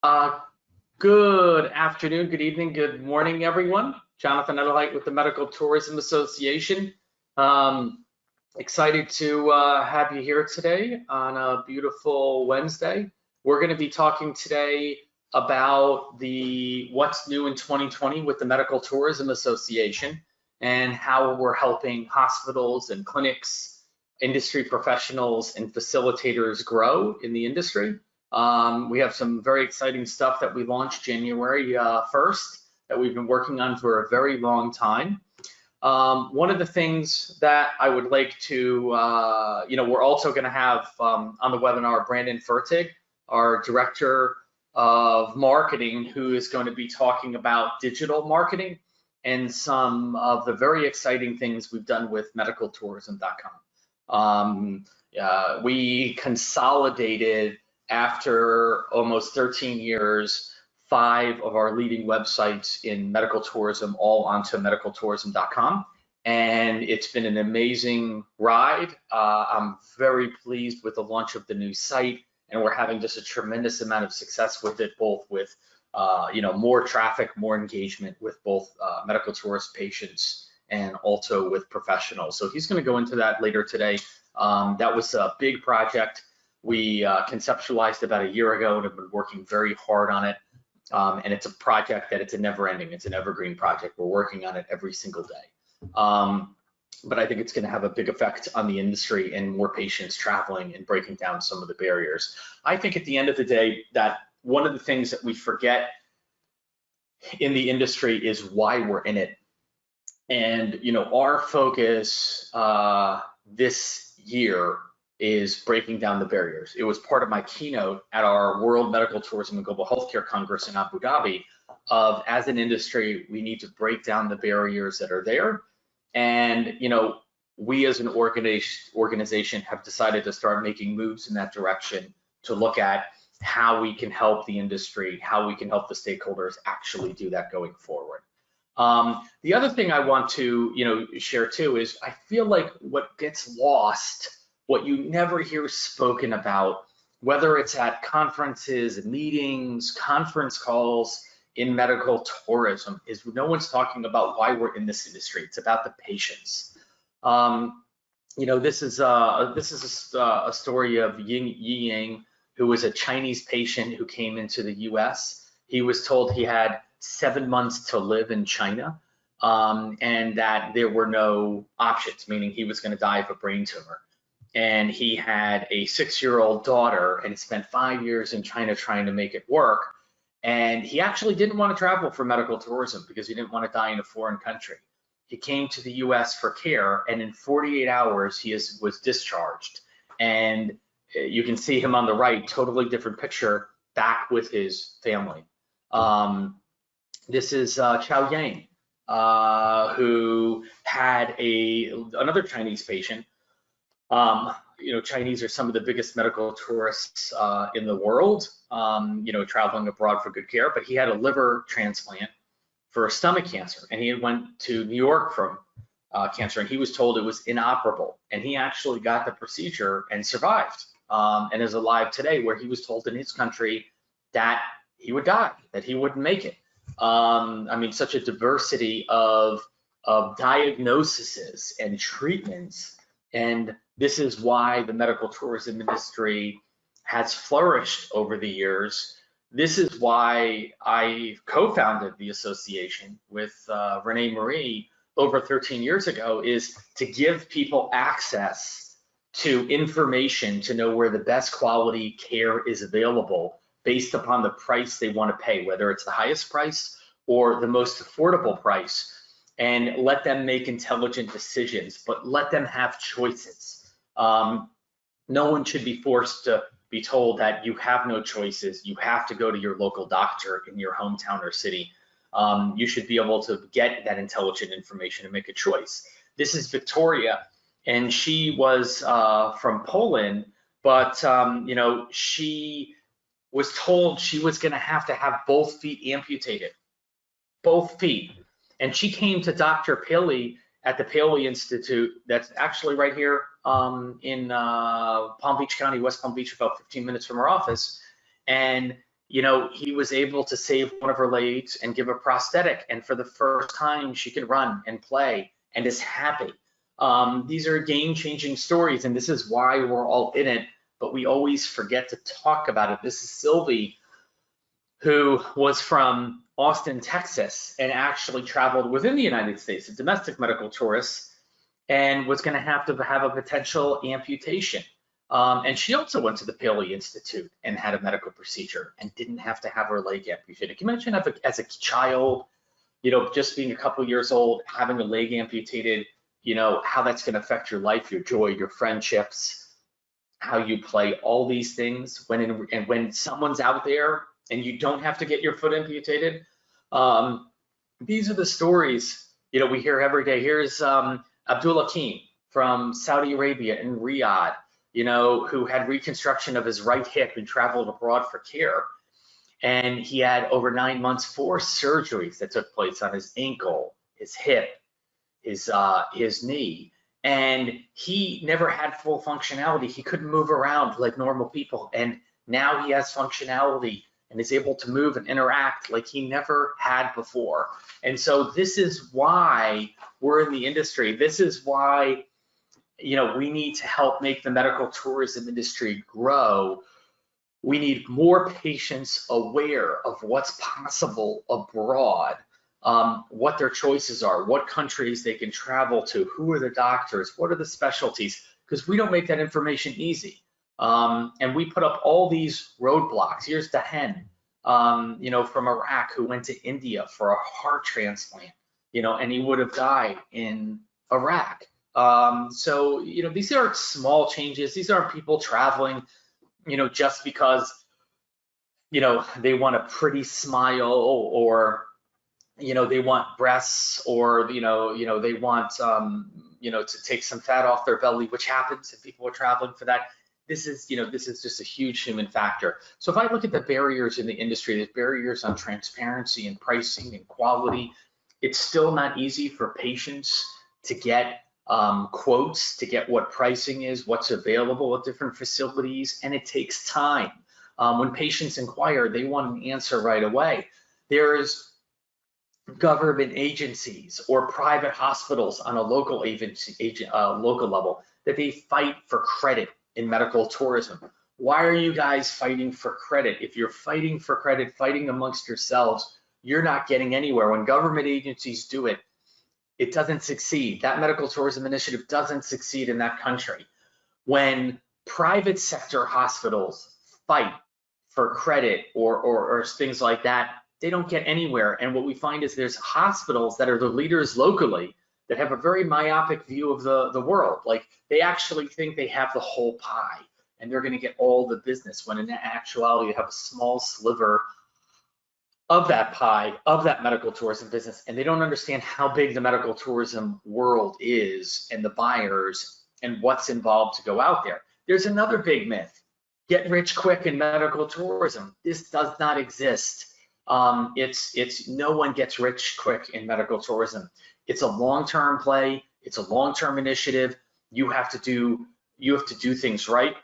Uh, Good afternoon, good evening, good morning, everyone. Jonathan Edelheit with the Medical Tourism Association. Um, Excited to have you here today on a beautiful Wednesday. We're going to be talking today about the what's new in 2020 with the Medical Tourism Association and how we're helping hospitals and clinics, industry professionals, and facilitators grow in the industry. We have some very exciting stuff that we launched January 1st that we've been working on for a very long time. One of the things that I would like to, we're also going to have on the webinar Brandon Fertig, our director of marketing, who is going to be talking about digital marketing and some of the very exciting things we've done with medicaltourism.com. We consolidated after almost 13 years, 5 of our leading websites in medical tourism all onto medicaltourism.com. And it's been an amazing ride. I'm very pleased with the launch of the new site, and we're having just a tremendous amount of success with it, both with more traffic, more engagement with both medical tourist patients and also with professionals. So he's going to go into that later today. That was a big project. We conceptualized about a year ago and have been working very hard on it. And it's a project that it's a never ending, it's an evergreen project. We're working on it every single day. But I think it's going to have a big effect on the industry and more patients traveling and breaking down some of the barriers. I think at the end of the day that one of the things that we forget in the industry is why we're in it. And our focus this year is breaking down the barriers. It was part of my keynote at our World Medical Tourism and Global Healthcare Congress in Abu Dhabi of, as an industry, we need to break down the barriers that are there. And, we as an organization have decided to start making moves in that direction to look at how we can help the industry, how we can help the stakeholders actually do that going forward. The other thing I want to, share too is I feel like what gets lost, what you never hear spoken about, whether it's at conferences, meetings, conference calls in medical tourism, is no one's talking about why we're in this industry. It's about the patients. This is a story of Yi Yang, who was a Chinese patient who came into the U.S. He was told he had 7 months to live in China, and that there were no options, meaning he was going to die of a brain tumor. And he had a 6-year-old daughter and spent 5 years in China trying to make it work. And he actually didn't want to travel for medical tourism because he didn't want to die in a foreign country. He came to the US for care, and in 48 hours, he was discharged. And you can see him on the right, totally different picture, back with his family. This is Chao Yang, who had another Chinese patient. Chinese are some of the biggest medical tourists in the world, traveling abroad for good care, but he had a liver transplant for stomach cancer, and he went to New York from cancer, and he was told it was inoperable, and he actually got the procedure and survived, and is alive today, where he was told in his country that he would die, that he wouldn't make it. Such a diversity of diagnoses and treatments. And this is why the medical tourism industry has flourished over the years. This is why I co-founded the association with Renee Marie over 13 years ago, is to give people access to information to know where the best quality care is available based upon the price they want to pay, whether it's the highest price or the most affordable price, and let them make intelligent decisions, but let them have choices. No one should be forced to be told that you have no choices. You have to go to your local doctor in your hometown or city. You should be able to get that intelligent information and make a choice. This is Victoria, and she was from Poland, but she was told she was going to have both feet amputated, both feet. And she came to Dr. Paley at the Paley Institute, that's actually right here in Palm Beach County, West Palm Beach, about 15 minutes from our office. And he was able to save one of her legs and give a prosthetic. And for the first time, she could run and play and is happy. These are game-changing stories, and this is why we're all in it, but we always forget to talk about it. This is Sylvie, who was from Austin, Texas, and actually traveled within the United States, a domestic medical tourist, and was going to have a potential amputation. And she also went to the Paley Institute and had a medical procedure and didn't have to have her leg amputated. Can you imagine as a child, just being a couple years old, having a leg amputated, how that's going to affect your life, your joy, your friendships, how you play, all these things. When someone's out there and you don't have to get your foot amputated, these are the stories we hear every day. Here's Abdul Hakim from Saudi Arabia in Riyadh, who had reconstruction of his right hip and traveled abroad for care. And he had over 9 months, 4 surgeries that took place on his ankle, his hip, his knee. And he never had full functionality. He couldn't move around like normal people. And now he has functionality and is able to move and interact like he never had before. And so this is why we're in the industry. This is why, we need to help make the medical tourism industry grow. We need more patients aware of what's possible abroad, what their choices are, what countries they can travel to, who are the doctors, what are the specialties, because we don't make that information easy. And we put up all these roadblocks. Here's the hen, from Iraq, who went to India for a heart transplant, and he would have died in Iraq. So these are small changes. These aren't people traveling, just because, they want a pretty smile, or, they want breasts, or, they want, to take some fat off their belly, which happens if people are traveling for that. This is just a huge human factor. So if I look at the barriers in the industry, there's barriers on transparency and pricing and quality. It's still not easy for patients to get quotes, to get what pricing is, what's available at different facilities, and it takes time. When patients inquire, they want an answer right away. There's government agencies or private hospitals on a local local level that they fight for credit in medical tourism. Why are you guys fighting for credit? If you're fighting for credit, fighting amongst yourselves, you're not getting anywhere. When government agencies do it, it doesn't succeed. That medical tourism initiative doesn't succeed in that country. When private sector hospitals fight for credit or things like that, they don't get anywhere. And what we find is there's hospitals that are the leaders locally that have a very myopic view of the world. Like, they actually think they have the whole pie and they're going to get all the business, when in actuality you have a small sliver of that pie, of that medical tourism business, and they don't understand how big the medical tourism world is and the buyers and what's involved to go out there. There's another big myth: get rich quick in medical tourism. This does not exist. It's no one gets rich quick in medical tourism. It's a long-term play. It's a long-term initiative. You have to do things right.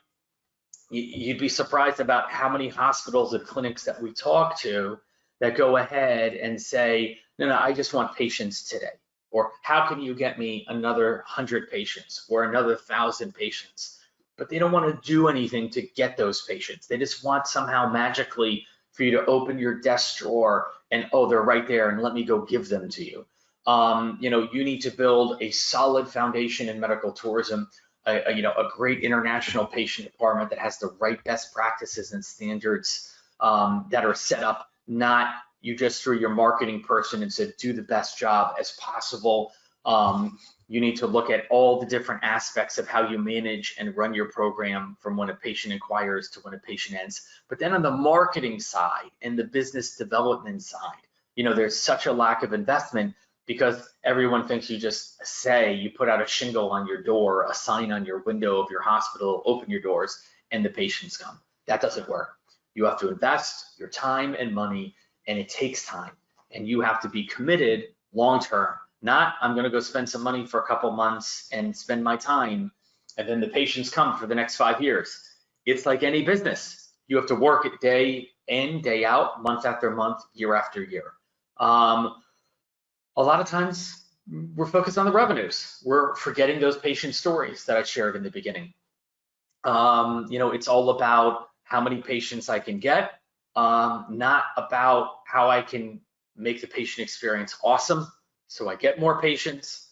You'd be surprised about how many hospitals and clinics that we talk to that go ahead and say, no, I just want patients today. Or how can you get me another 100 patients or another 1,000 patients? But they don't want to do anything to get those patients. They just want somehow magically for you to open your desk drawer and, oh, they're right there, and let me go give them to you. You need to build a solid foundation in medical tourism, a great international patient department that has the right best practices and standards that are set up. Not you just threw your marketing person and said, do the best job as possible. You need to look at all the different aspects of how you manage and run your program from when a patient inquires to when a patient ends. But then on the marketing side and the business development side, there's such a lack of investment because everyone thinks you just you put out a shingle on your door, a sign on your window of your hospital, open your doors, and the patients come. That doesn't work. You have to invest your time and money, and it takes time. And you have to be committed long-term. Not, I'm going to go spend some money for a couple months and spend my time, and then the patients come for the next 5 years. It's like any business. You have to work it day in, day out, month after month, year after year. A lot of times we're focused on the revenues. We're forgetting those patient stories that I shared in the beginning. It's all about how many patients I can get, not about how I can make the patient experience awesome so I get more patients.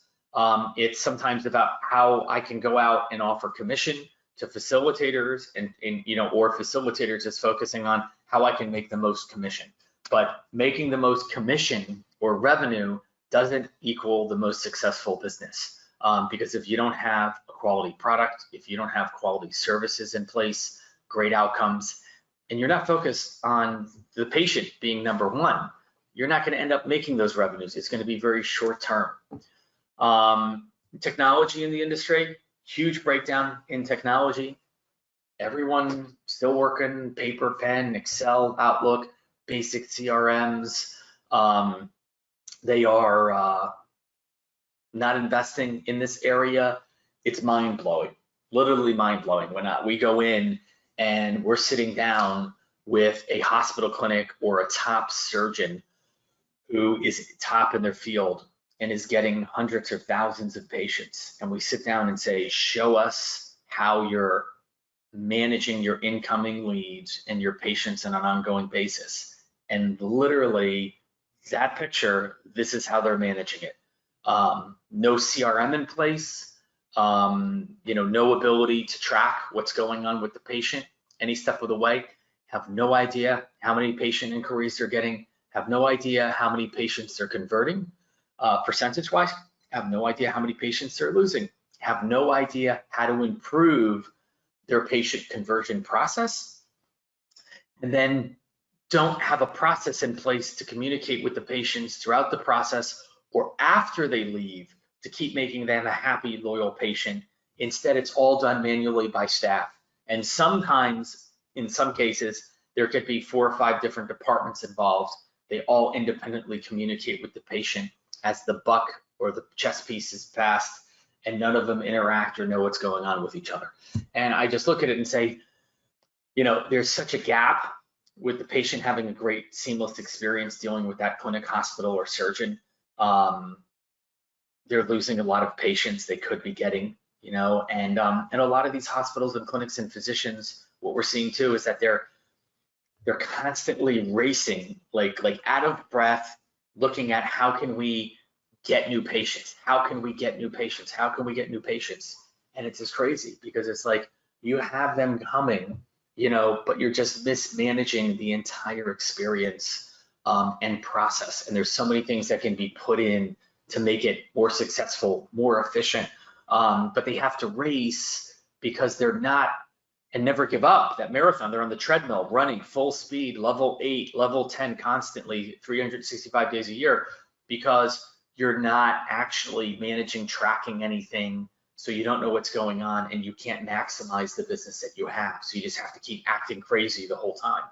It's sometimes about how I can go out and offer commission to facilitators or facilitators just focusing on how I can make the most commission. But making the most commission or revenue doesn't equal the most successful business. Because if you don't have a quality product, if you don't have quality services in place, great outcomes, and you're not focused on the patient being number one, you're not going to end up making those revenues. It's going to be very short term. Technology in the industry, huge breakdown in technology. Everyone still working paper, pen, Excel, Outlook, basic CRMs. They are not investing in this area. It's mind-blowing, literally mind-blowing. When we go in and we're sitting down with a hospital clinic or a top surgeon who is top in their field and is getting hundreds or thousands of patients, and we sit down and say, show us how you're managing your incoming leads and your patients on an ongoing basis. And literally that picture, this is how they're managing it. No CRM in place, no ability to track what's going on with the patient any step of the way, have no idea how many patient inquiries they're getting, have no idea how many patients they're converting, percentage-wise, have no idea how many patients they're losing, have no idea how to improve their patient conversion process, and then don't have a process in place to communicate with the patients throughout the process or after they leave to keep making them a happy, loyal patient. Instead, it's all done manually by staff. And sometimes, in some cases, there could be 4 or 5 different departments involved. They all independently communicate with the patient as the buck or the chess piece is passed, and none of them interact or know what's going on with each other. And I just look at it and say, there's such a gap with the patient having a great seamless experience dealing with that clinic, hospital, or surgeon. They're losing a lot of patients they could be getting, and a lot of these hospitals and clinics and physicians, what we're seeing too is that they're constantly racing, like out of breath, looking at how can we get new patients? How can we get new patients? How can we get new patients? And it's just crazy because it's like you have them coming, but you're just mismanaging the entire experience and process. And there's so many things that can be put in to make it more successful, more efficient. But they have to race because they're not, and never give up that marathon. They're on the treadmill running full speed, level 8, level 10 constantly, 365 days a year, because you're not actually managing, tracking anything. So you don't know what's going on and you can't maximize the business that you have. So you just have to keep acting crazy the whole time.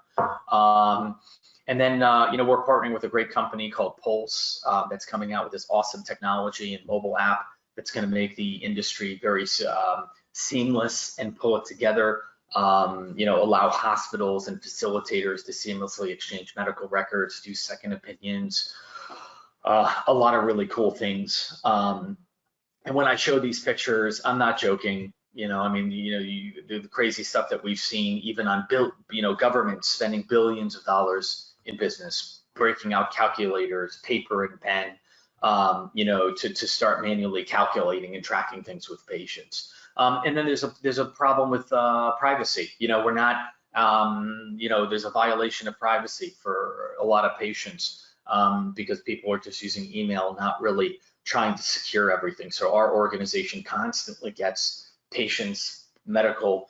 And then, we're partnering with a great company called Pulse that's coming out with this awesome technology and mobile app that's going to make the industry very seamless and pull it together. Allow hospitals and facilitators to seamlessly exchange medical records, do second opinions, a lot of really cool things. And when I show these pictures, I'm not joking. The crazy stuff that we've seen, even on governments spending billions of dollars in business, breaking out calculators, paper and pen, to start manually calculating and tracking things with patients. And then there's a problem with privacy. We're not, there's a violation of privacy for a lot of patients because people are just using email, not really trying to secure everything. So our organization constantly gets patients' medical,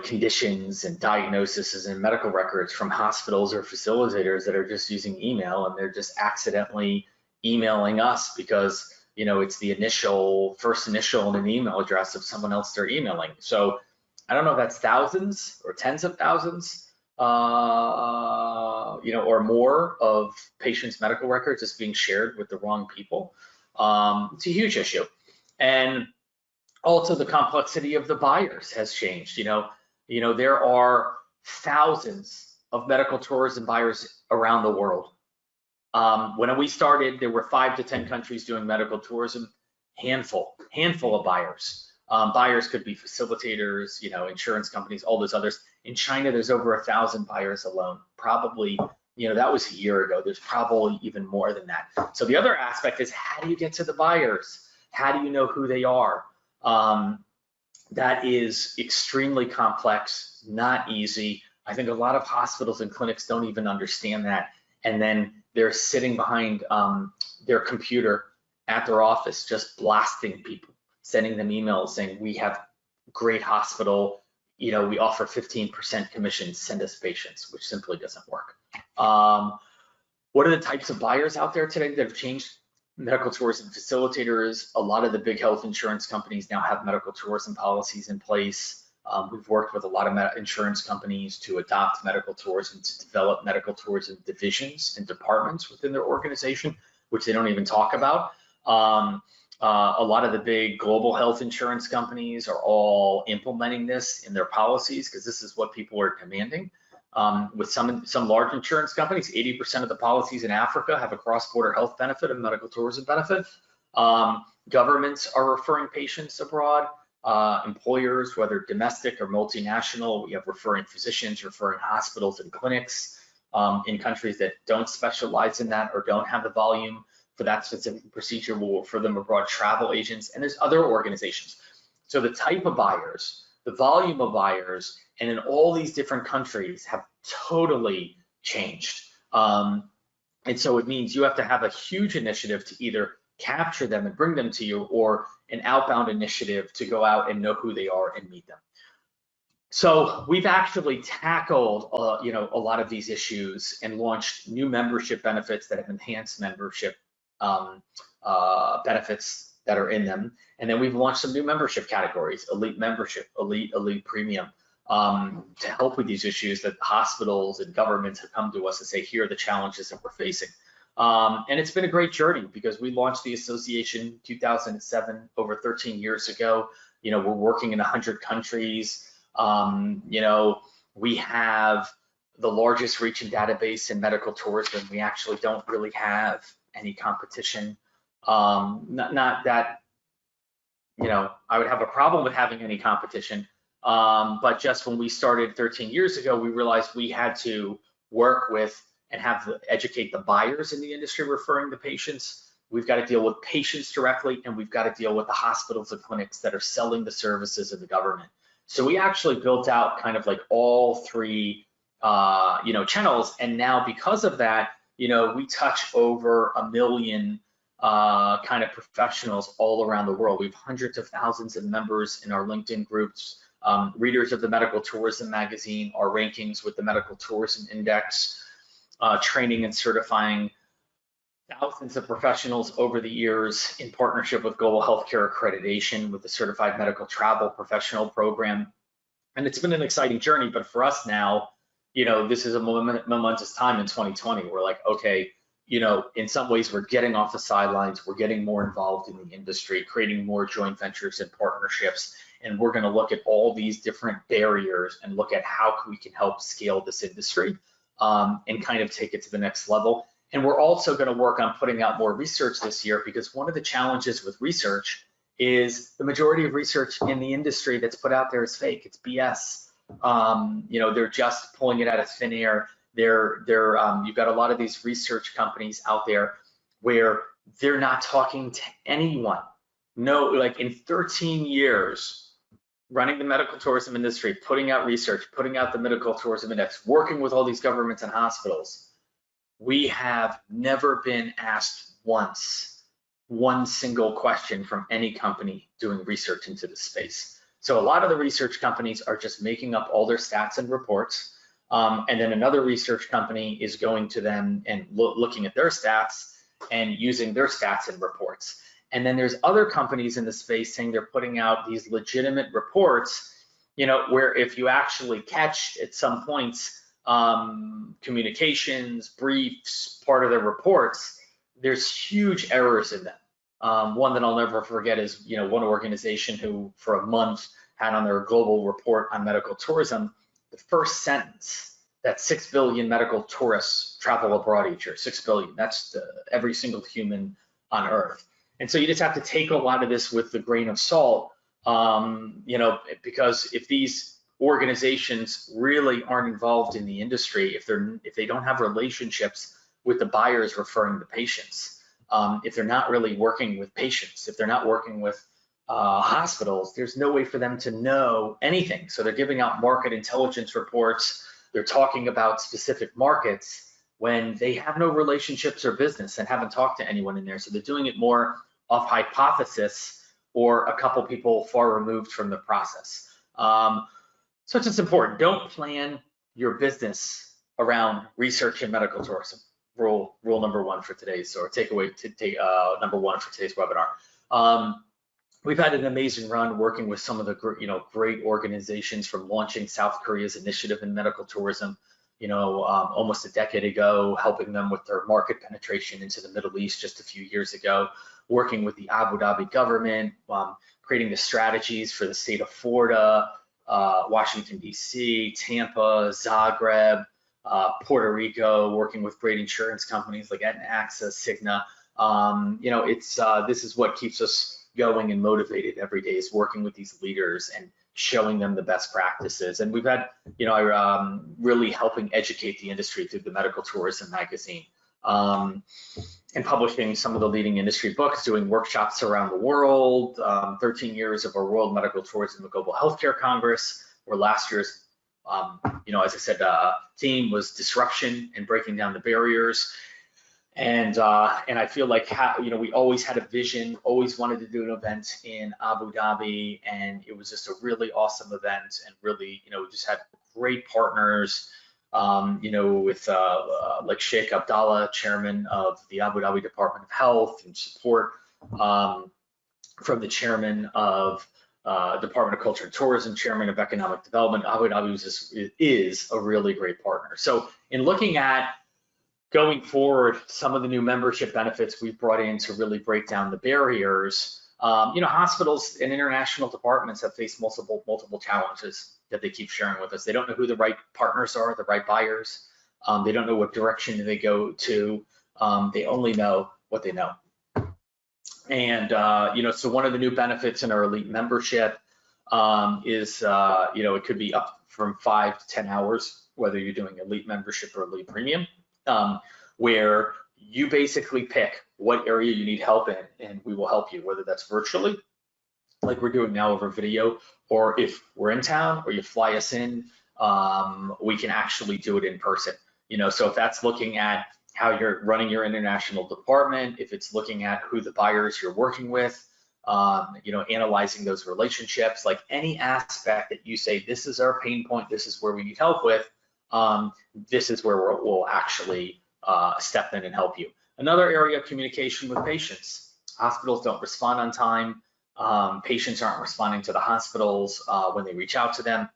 conditions and diagnoses and medical records from hospitals or facilitators that are just using email, and they're just accidentally emailing us because it's the first initial in an email address of someone else they're emailing. So I don't know if that's thousands or tens of thousands, or more of patients' medical records just being shared with the wrong people. It's a huge issue. And also the complexity of the buyers has changed. There are thousands of medical tourism buyers around the world. When we started, there were 5 to 10 countries doing medical tourism, handful of buyers. Buyers could be facilitators, insurance companies, all those others. In China, there's over 1,000 buyers alone. Probably, that was a year ago. There's probably even more than that. So the other aspect is, how do you get to the buyers? How do you know who they are? That is extremely complex, not easy. I think a lot of hospitals and clinics don't even understand that. And then they're sitting behind their computer at their office, just blasting people, sending them emails saying, we have great hospital, we offer 15% commission, send us patients, which simply doesn't work. What are the types of buyers out there today that have changed? Medical tourism facilitators. A lot of the big health insurance companies now have medical tourism policies in place. We've worked with a lot of insurance companies to adopt medical tourism, to develop medical tourism divisions and departments within their organization, which they don't even talk about. A lot of the big global health insurance companies are all implementing this in their policies because this is what people are demanding. With some large insurance companies, 80% of the policies in Africa have a cross-border health benefit and medical tourism benefit. Governments are referring patients abroad. Employers, whether domestic or multinational, we have referring physicians, referring hospitals and clinics in countries that don't specialize in that or don't have the volume for that specific procedure. We'll refer them abroad, travel agents, and there's other organizations. So the type of buyers, the volume of buyers, and in all these different countries have totally changed. And so it means you have to have a huge initiative to either capture them and bring them to you, or an outbound initiative to go out and know who they are and meet them. So we've actually tackled, a lot of these issues and launched new membership benefits that have enhanced membership benefits that are in them. And then we've launched some new membership categories: elite membership, elite premium, to help with these issues that hospitals and governments have come to us and say, here are the challenges that we're facing. And it's been a great journey because we launched the association in 2007, over 13 years ago. We're working in 100 countries. We have the largest reach and database in medical tourism. We actually don't really have any competition. Not that, I would have a problem with having any competition. But just when we started 13 years ago, we realized we had to work with and educate the buyers in the industry referring the patients. We've got to deal with patients directly, and we've got to deal with the hospitals and clinics that are selling the services of the government. So we actually built out kind of like all three, channels. And now because of that, we touch over 1 million kind of professionals all around the world. We have hundreds of thousands of members in our LinkedIn groups, readers of the Medical Tourism magazine, our rankings with the Medical Tourism Index, training and certifying thousands of professionals over the years in partnership with Global Healthcare Accreditation with the Certified Medical Travel Professional Program. And it's been an exciting journey, but for us now, this is a momentous time in 2020. We're like, okay, in some ways we're getting off the sidelines, we're getting more involved in the industry, creating more joint ventures and partnerships, and we're gonna look at all these different barriers and look at how we can help scale this industry and kind of take it to the next level. And we're also going to work on putting out more research this year, because one of the challenges with research is the majority of research in the industry that's put out there is fake. It's BS. They're just pulling it out of thin air. You've got a lot of these research companies out there where they're not talking to anyone. No, like in 13 years, running the medical tourism industry, putting out research, putting out the Medical Tourism Index, working with all these governments and hospitals, we have never been asked once one single question from any company doing research into this space. So a lot of the research companies are just making up all their stats and reports, and then another research company is going to them and looking at their stats and using their stats and reports. And then there's other companies in the space saying they're putting out these legitimate reports, where if you actually catch at some points communications, briefs, part of their reports, there's huge errors in them. One that I'll never forget is, one organization who for a month had on their global report on medical tourism, the first sentence, that 6 billion medical tourists travel abroad each year, 6 billion, that's every single human on Earth. And so you just have to take a lot of this with a grain of salt, because if these organizations really aren't involved in the industry, if they don't have relationships with the buyers referring to patients, if they're not really working with patients, if they're not working with hospitals, there's no way for them to know anything. So they're giving out market intelligence reports, they're talking about specific markets when they have no relationships or business and haven't talked to anyone in there. So they're doing it more off hypothesis or a couple people far removed from the process. So it's just important. Don't plan your business around research and medical tourism. Rule number one for today's, or takeaway number one for today's webinar. We've had an amazing run working with some of the great organizations, from launching South Korea's initiative in medical tourism, almost a decade ago, helping them with their market penetration into the Middle East just a few years ago, working with the Abu Dhabi government, creating the strategies for the state of Florida, Washington, D.C., Tampa, Zagreb, Puerto Rico, working with great insurance companies like Aetna, AXA, Cigna. This is what keeps us going and motivated every day, is working with these leaders and showing them the best practices. And we've had, really helping educate the industry through the Medical Tourism magazine, and publishing some of the leading industry books, doing workshops around the world, 13 years of our World Medical Tourism and Global Healthcare Congress, where last year's, as I said, theme was disruption and breaking down the barriers. And I feel like we always had a vision, always wanted to do an event in Abu Dhabi, and it was just a really awesome event, and really, we just had great partners, with like Sheikh Abdallah, chairman of the Abu Dhabi Department of Health, and support from the chairman of Department of Culture and Tourism, chairman of Economic Development. Abu Dhabi is a really great partner. So in looking at going forward, some of the new membership benefits we've brought in to really break down the barriers. Hospitals and international departments have faced multiple challenges that they keep sharing with us. They don't know who the right partners are, the right buyers. They don't know what direction they go to. They only know what they know. And so one of the new benefits in our elite membership is it could be up from 5 to 10 hours, whether you're doing elite membership or elite premium. Where you basically pick what area you need help in, and we will help you, whether that's virtually, like we're doing now over video, or if we're in town or you fly us in, we can actually do it in person. So if that's looking at how you're running your international department, if it's looking at who the buyers you're working with, analyzing those relationships, like any aspect that you say, this is our pain point, this is where we need help with, this is where we'll actually step in and help you. Another area, communication with patients. Hospitals don't respond on time. Patients aren't responding to the hospitals when they reach out to them.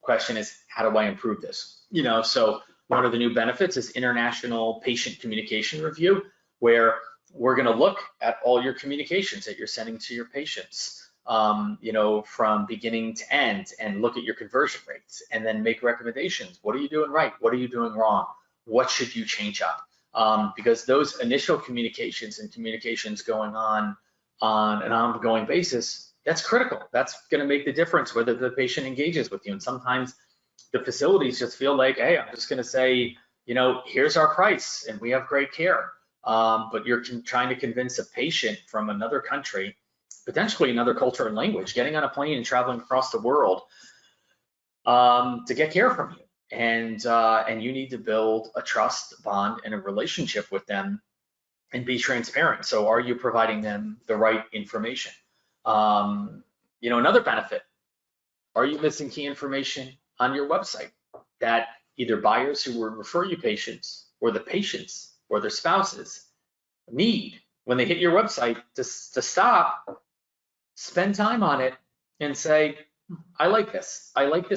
Question is, how do I improve this? So one of the new benefits is international patient communication review, where we're going to look at all your communications that you're sending to your patients, from beginning to end, and look at your conversion rates, and then make recommendations. What are you doing right? What are you doing wrong? What should you change up? Because those initial communications and communications going on an ongoing basis, that's critical. That's going to make the difference whether the patient engages with you. And sometimes the facilities just feel like, hey, I'm just going to say, here's our price and we have great care. But you're trying to convince a patient from another country, potentially another culture and language, getting on a plane and traveling across the world to get care from you. And you need to build a trust bond and a relationship with them and be transparent. So are you providing them the right information? Another benefit, are you missing key information on your website that either buyers who would refer you patients or the patients or their spouses need when they hit your website to stop, spend time on it and say, I like this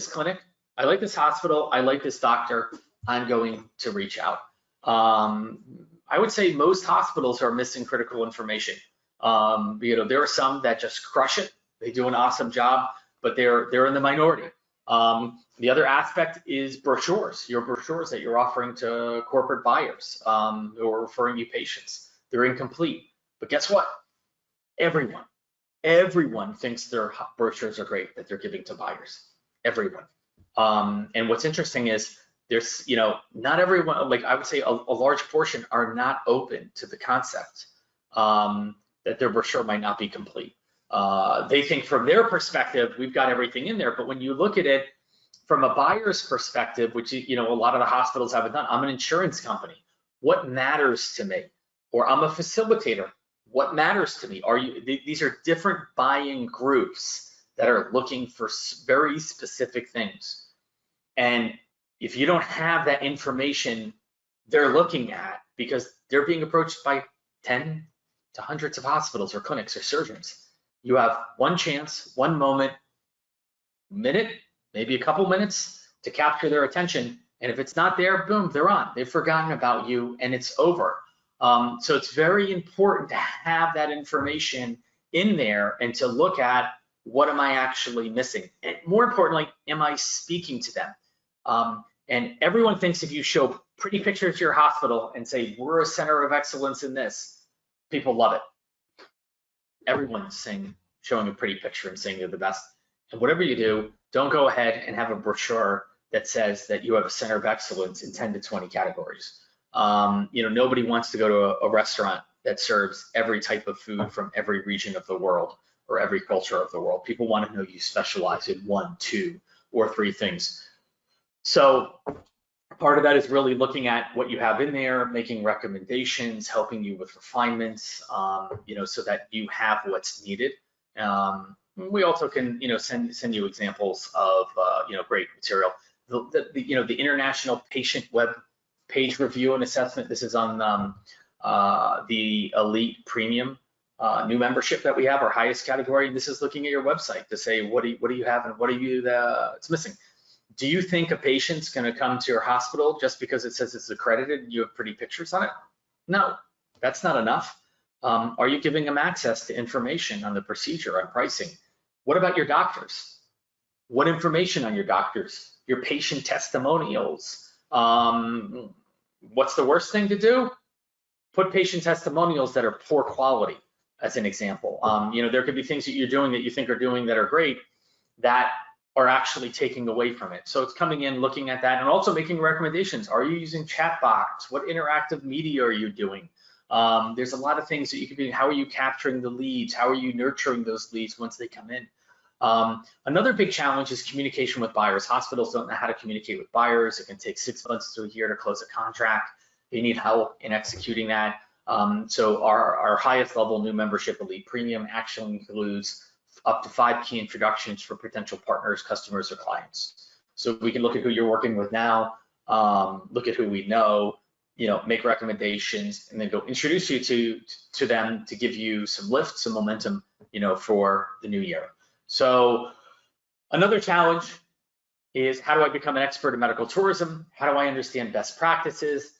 clinic, I like this hospital, I like this doctor, I'm going to reach out. I would say most hospitals are missing critical information. There are some that just crush it, they do an awesome job, but they're in the minority. The other aspect is brochures, your brochures that you're offering to corporate buyers who are referring you patients. They're incomplete. But guess what? Everyone thinks their brochures are great that they're giving to buyers. Everyone. And what's interesting is there's, not everyone, like I would say a large portion are not open to the concept that their brochure might not be complete. They think from their perspective, we've got everything in there. But when you look at it from a buyer's perspective, which, a lot of the hospitals haven't done, I'm an insurance company. What matters to me? Or I'm a facilitator. What matters to me? These are different buying groups that are looking for very specific things. And if you don't have that information they're looking at, because they're being approached by 10 to hundreds of hospitals or clinics or surgeons, you have one chance, one minute, maybe a couple minutes to capture their attention. And if it's not there, boom, they're on. They've forgotten about you and it's over. So it's very important to have that information in there and to look at what am I actually missing? And more importantly, am I speaking to them? And everyone thinks if you show pretty pictures to your hospital and say, we're a center of excellence in this, people love it. Everyone's showing a pretty picture and saying they're the best. And whatever you do, don't go ahead and have a brochure that says that you have a center of excellence in 10 to 20 categories. Nobody wants to go to a restaurant that serves every type of food from every region of the world or every culture of the world. People want to know you specialize in 1, 2, or 3 things. So part of that is really looking at what you have in there, making recommendations, helping you with refinements, so that you have what's needed. We also can, send you examples of, great material. The International Patient Web Page Review and Assessment. This is on the Elite Premium new membership that we have, our highest category. This is looking at your website to say, what do you have and what are you it's missing? Do you think a patient's going to come to your hospital just because it says it's accredited and you have pretty pictures on it? No, that's not enough. Are you giving them access to information on the procedure, on pricing? What about your doctors? What information on your doctors? Your patient testimonials? What's the worst thing to do? Put patient testimonials that are poor quality, as an example. There could be things that you're doing that you think are doing that are great that are actually taking away from it. So it's coming in, looking at that, and also making recommendations. Are you using chat bots? What interactive media are you doing? There's a lot of things that you could be. How are you capturing the leads? How are you nurturing those leads once they come in? Another big challenge is communication with buyers. Hospitals don't know how to communicate with buyers. It can take 6 months to a year to close a contract. They need help in executing that. So our highest level new membership, Elite Premium, actually includes up to 5 key introductions for potential partners, customers, or clients. So we can look at who you're working with now, look at who we know, make recommendations, and then go introduce you to them to give you some lift, some momentum, for the new year. So another challenge is, how do I become an expert in medical tourism? How do I understand best practices?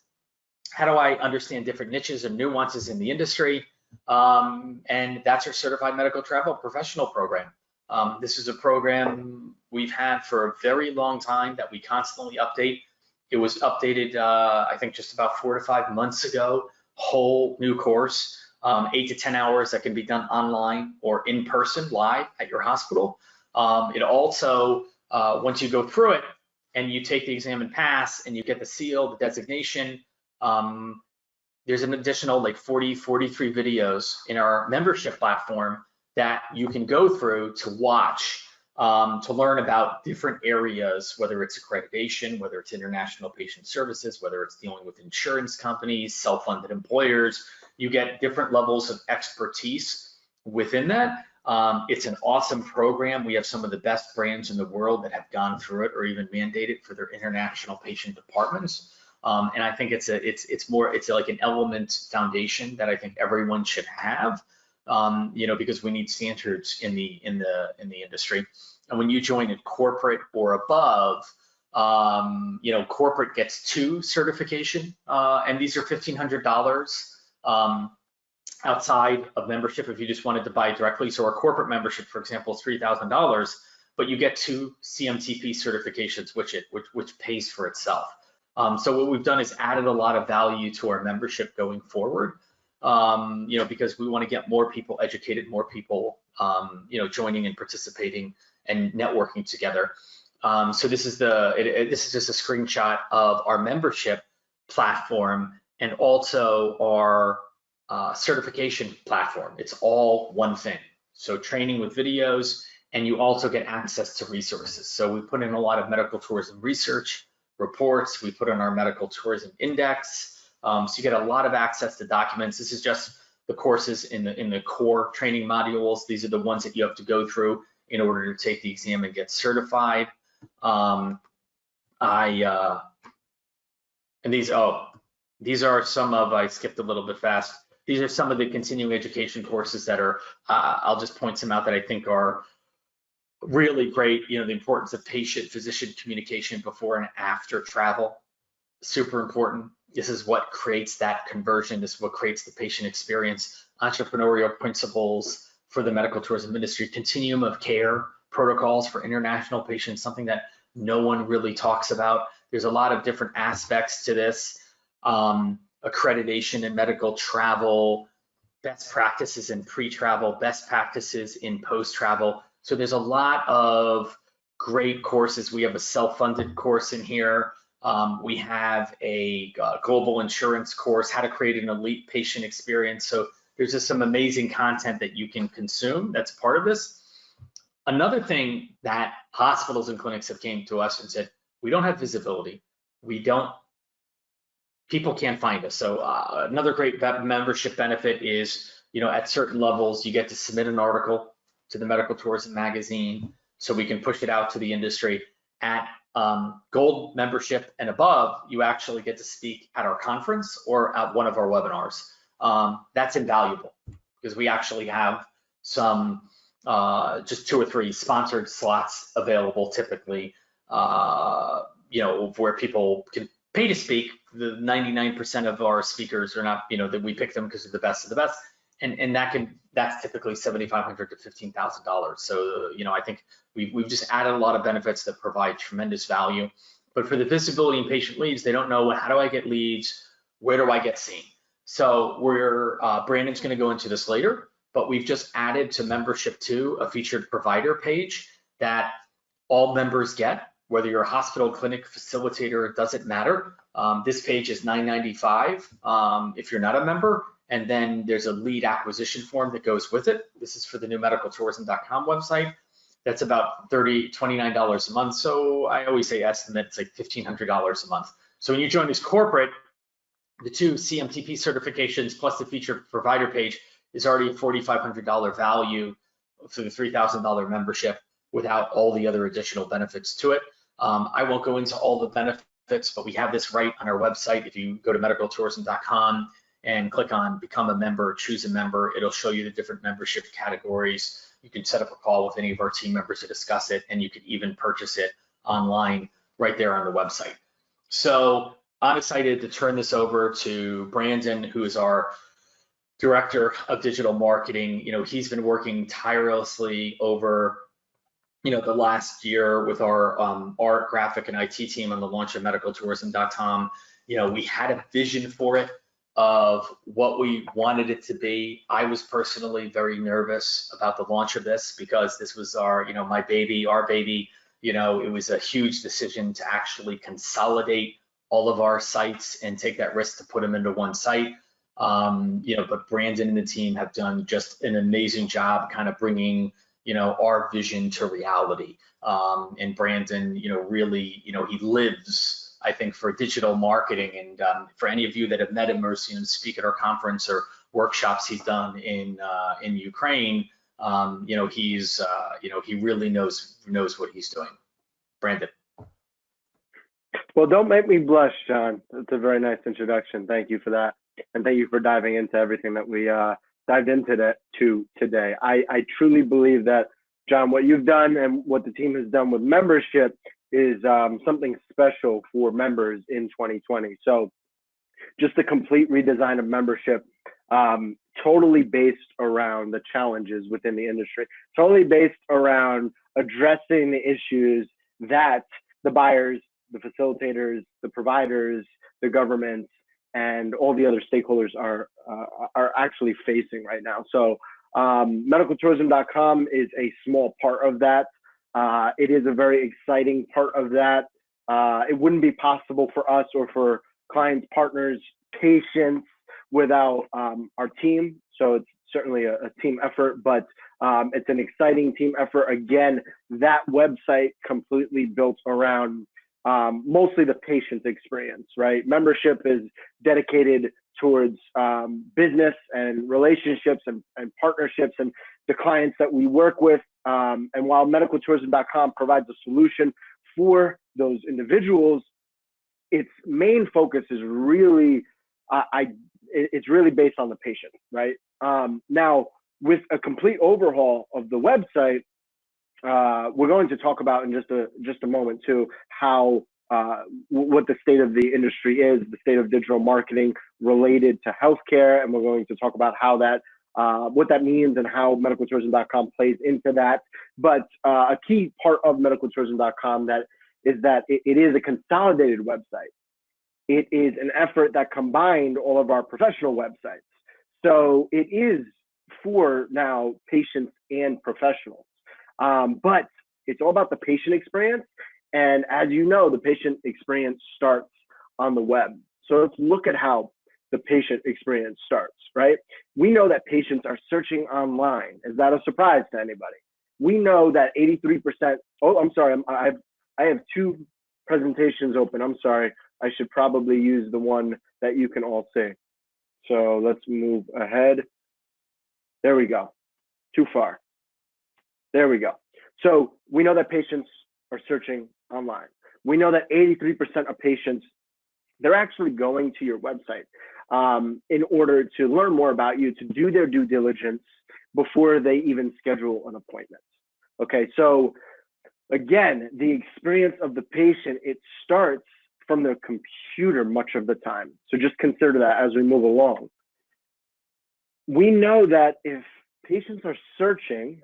How do I understand different niches and nuances in the industry? And that's our Certified Medical Travel Professional program. This is a program we've had for a very long time that we constantly update. It was updated, I think, just about 4 to 5 months ago. Whole new course, 8 to 10 hours that can be done online or in person, live at your hospital. It also, once you go through it and you take the exam and pass and you get the seal, the designation, there's an additional like 43 videos in our membership platform that you can go through to watch, to learn about different areas, whether it's accreditation, whether it's international patient services, whether it's dealing with insurance companies, self-funded employers. You get different levels of expertise within that. It's an awesome program. We have some of the best brands in the world that have gone through it or even mandated for their international patient departments. And I think it's like an element foundation that I think everyone should have, because we need standards in the industry. And when you join in corporate or above, corporate gets 2 certification, and these are $1,500 outside of membership if you just wanted to buy directly. So our corporate membership, for example, is $3,000. but you get 2 CMTP certifications, which pays for itself. So what we've done is added a lot of value to our membership going forward, because we want to get more people educated, more people, joining and participating and networking together. So this is this is just a screenshot of our membership platform and also our certification platform. It's all one thing. So training with videos, and you also get access to resources. So we put in a lot of medical tourism research reports. We put in our medical tourism index. So you get a lot of access to documents. This is just the courses in the core training modules. These are the ones that you have to go through in order to take the exam and get certified. And these are some of, I skipped a little bit fast. These are some of the continuing education courses that are, I'll just point some out that I think are really great. The importance of patient-physician communication before and after travel, super important. This is what creates that conversion. This is what creates the patient experience. Entrepreneurial principles for the medical tourism industry, continuum of care protocols for international patients, something that no one really talks about. There's a lot of different aspects to this. Accreditation in medical travel, best practices in pre-travel, best practices in post-travel. So there's a lot of great courses. We have a self-funded course in here. We have a global insurance course, how to create an elite patient experience. So there's just some amazing content that you can consume that's part of this. Another thing that hospitals and clinics have came to us and said, we don't have visibility. People can't find us. So another great membership benefit is, at certain levels, you get to submit an article to the Medical Tourism magazine, so we can push it out to the industry. At gold membership and above, you actually get to speak at our conference or at one of our webinars. That's invaluable because we actually have some, just 2 or 3 sponsored slots available typically, where people can pay to speak. The 99% of our speakers are not, that we pick them because they're the best of the best. And that's typically $7,500 to $15,000. So, I think we've just added a lot of benefits that provide tremendous value. But for the visibility and patient leads, they don't know, how do I get leads? Where do I get seen? So Brandon's going to go into this later, but we've just added to membership 2 a featured provider page that all members get, whether you're a hospital, clinic, facilitator, it doesn't matter. This page is $9.95 if you're not a member. And then there's a lead acquisition form that goes with it. This is for the new medicaltourism.com website. That's about $29 a month. So I always say estimate, it's like $1,500 a month. So when you join this corporate, the 2 CMTP certifications plus the featured provider page is already a $4,500 value for the $3,000 membership without all the other additional benefits to it. I won't go into all the benefits, but we have this right on our website. If you go to medicaltourism.com and click on become a member, choose a member, it'll show you the different membership categories. You can set up a call with any of our team members to discuss it, and you can even purchase it online right there on the website. So I'm excited to turn this over to Brandon, who is our Director of Digital Marketing. He's been working tirelessly over the last year with our art, graphic, and IT team on the launch of medicaltourism.com. We had a vision for it of what we wanted it to be. I was personally very nervous about the launch of this because this was our baby. It was a huge decision to actually consolidate all of our sites and take that risk to put them into one site. But Brandon and the team have done just an amazing job kind of bringing our vision to reality. And Brandon, really, he lives, I think, for digital marketing. And for any of you that have met him or seen him speak at our conference or workshops he's done in Ukraine, he really knows what he's doing. Brandon. Well, don't make me blush, John. That's a very nice introduction. Thank you for that. And thank you for diving into everything that we dived into today. I truly believe that, John, what you've done and what the team has done with membership is something special for members in 2020. So just a complete redesign of membership, totally based around the challenges within the industry, totally based around addressing the issues that the buyers, the facilitators, the providers, the governments, and all the other stakeholders are actually facing right now. So medicaltourism.com is a small part of that. It is a very exciting part of that. It wouldn't be possible for us or for clients, partners, patients without our team. So it's certainly a team effort, but it's an exciting team effort. Again, that website completely built around mostly the patient's experience, right? Membership is dedicated towards business and relationships and partnerships and the clients that we work with. And while medicaltourism.com provides a solution for those individuals, its main focus is really, it's really based on the patient, right? Now, with a complete overhaul of the website, we're going to talk about in just a moment too, how what the state of the industry is, the state of digital marketing related to healthcare, and we're going to talk about how that what that means and how medicaltourism.com plays into that. But a key part of medicaltourism.com is that it is a consolidated website. It is an effort that combined all of our professional websites. So it is for now patients and professionals. But it's all about the patient experience. And as you know, the patient experience starts on the web. So let's look at how the patient experience starts, right? We know that patients are searching online. Is that a surprise to anybody? We know that 83%, oh, I'm sorry, I have two presentations open. I'm sorry. I should probably use the one that you can all see. So let's move ahead. There we go. Too far. There we go. So we know that patients are searching online. We know that 83% of patients, they're actually going to your website in order to learn more about you, to do their due diligence before they even schedule an appointment. Okay, so again, the experience of the patient, it starts from the computer much of the time. So just consider that as we move along. We know that if patients are searching,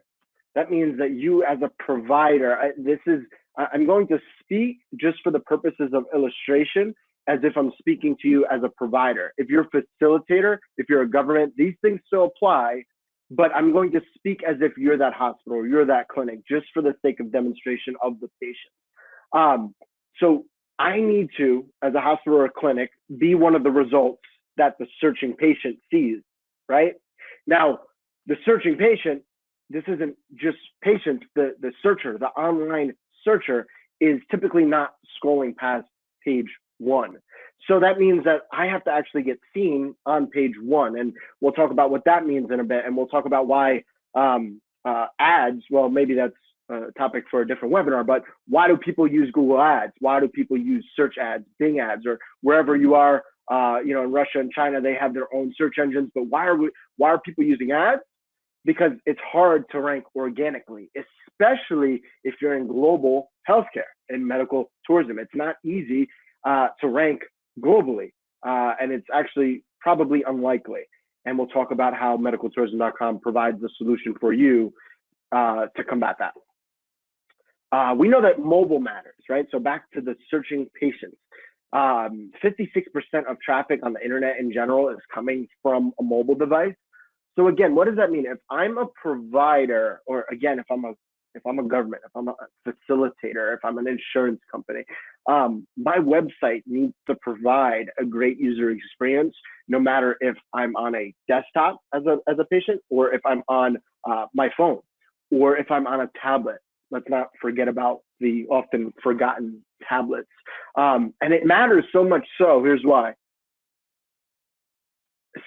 that means that you as a provider, I'm going to speak just for the purposes of illustration, as if I'm speaking to you as a provider. If you're a facilitator, if you're a government, these things still apply, but I'm going to speak as if you're that hospital or you're that clinic, just for the sake of demonstration of the patient. So I need to, as a hospital or a clinic, be one of the results that the searching patient sees, right? Now, the searching patient, this isn't just patients, the searcher, the online searcher is typically not scrolling past page 1. So that means that I have to actually get seen on page 1. And we'll talk about what that means in a bit. And we'll talk about why ads, well, maybe that's a topic for a different webinar, but why do people use Google ads? Why do people use search ads, Bing ads, or wherever you are, in Russia and China, they have their own search engines, but why are people using ads? Because it's hard to rank organically, especially if you're in global healthcare and medical tourism. It's not easy to rank globally, and it's actually probably unlikely. And we'll talk about how medicaltourism.com provides the solution for you to combat that. We know that mobile matters, right? So back to the searching patients. 56% of traffic on the internet in general is coming from a mobile device. So again, what does that mean? If I'm a provider, or again, if I'm a government, if I'm a facilitator, if I'm an insurance company, my website needs to provide a great user experience, no matter if I'm on a desktop as a patient, or if I'm on my phone, or if I'm on a tablet. Let's not forget about the often forgotten tablets. And it matters so much so, here's why.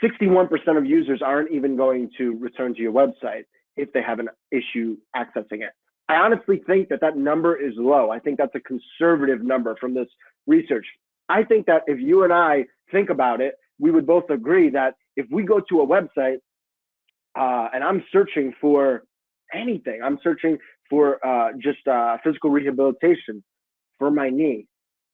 61% of users aren't even going to return to your website if they have an issue accessing it. I honestly think that number is low. I think that's a conservative number from this research. I think that if you and I think about it, we would both agree that if we go to a website and I'm searching for anything, I'm searching for just physical rehabilitation for my knee,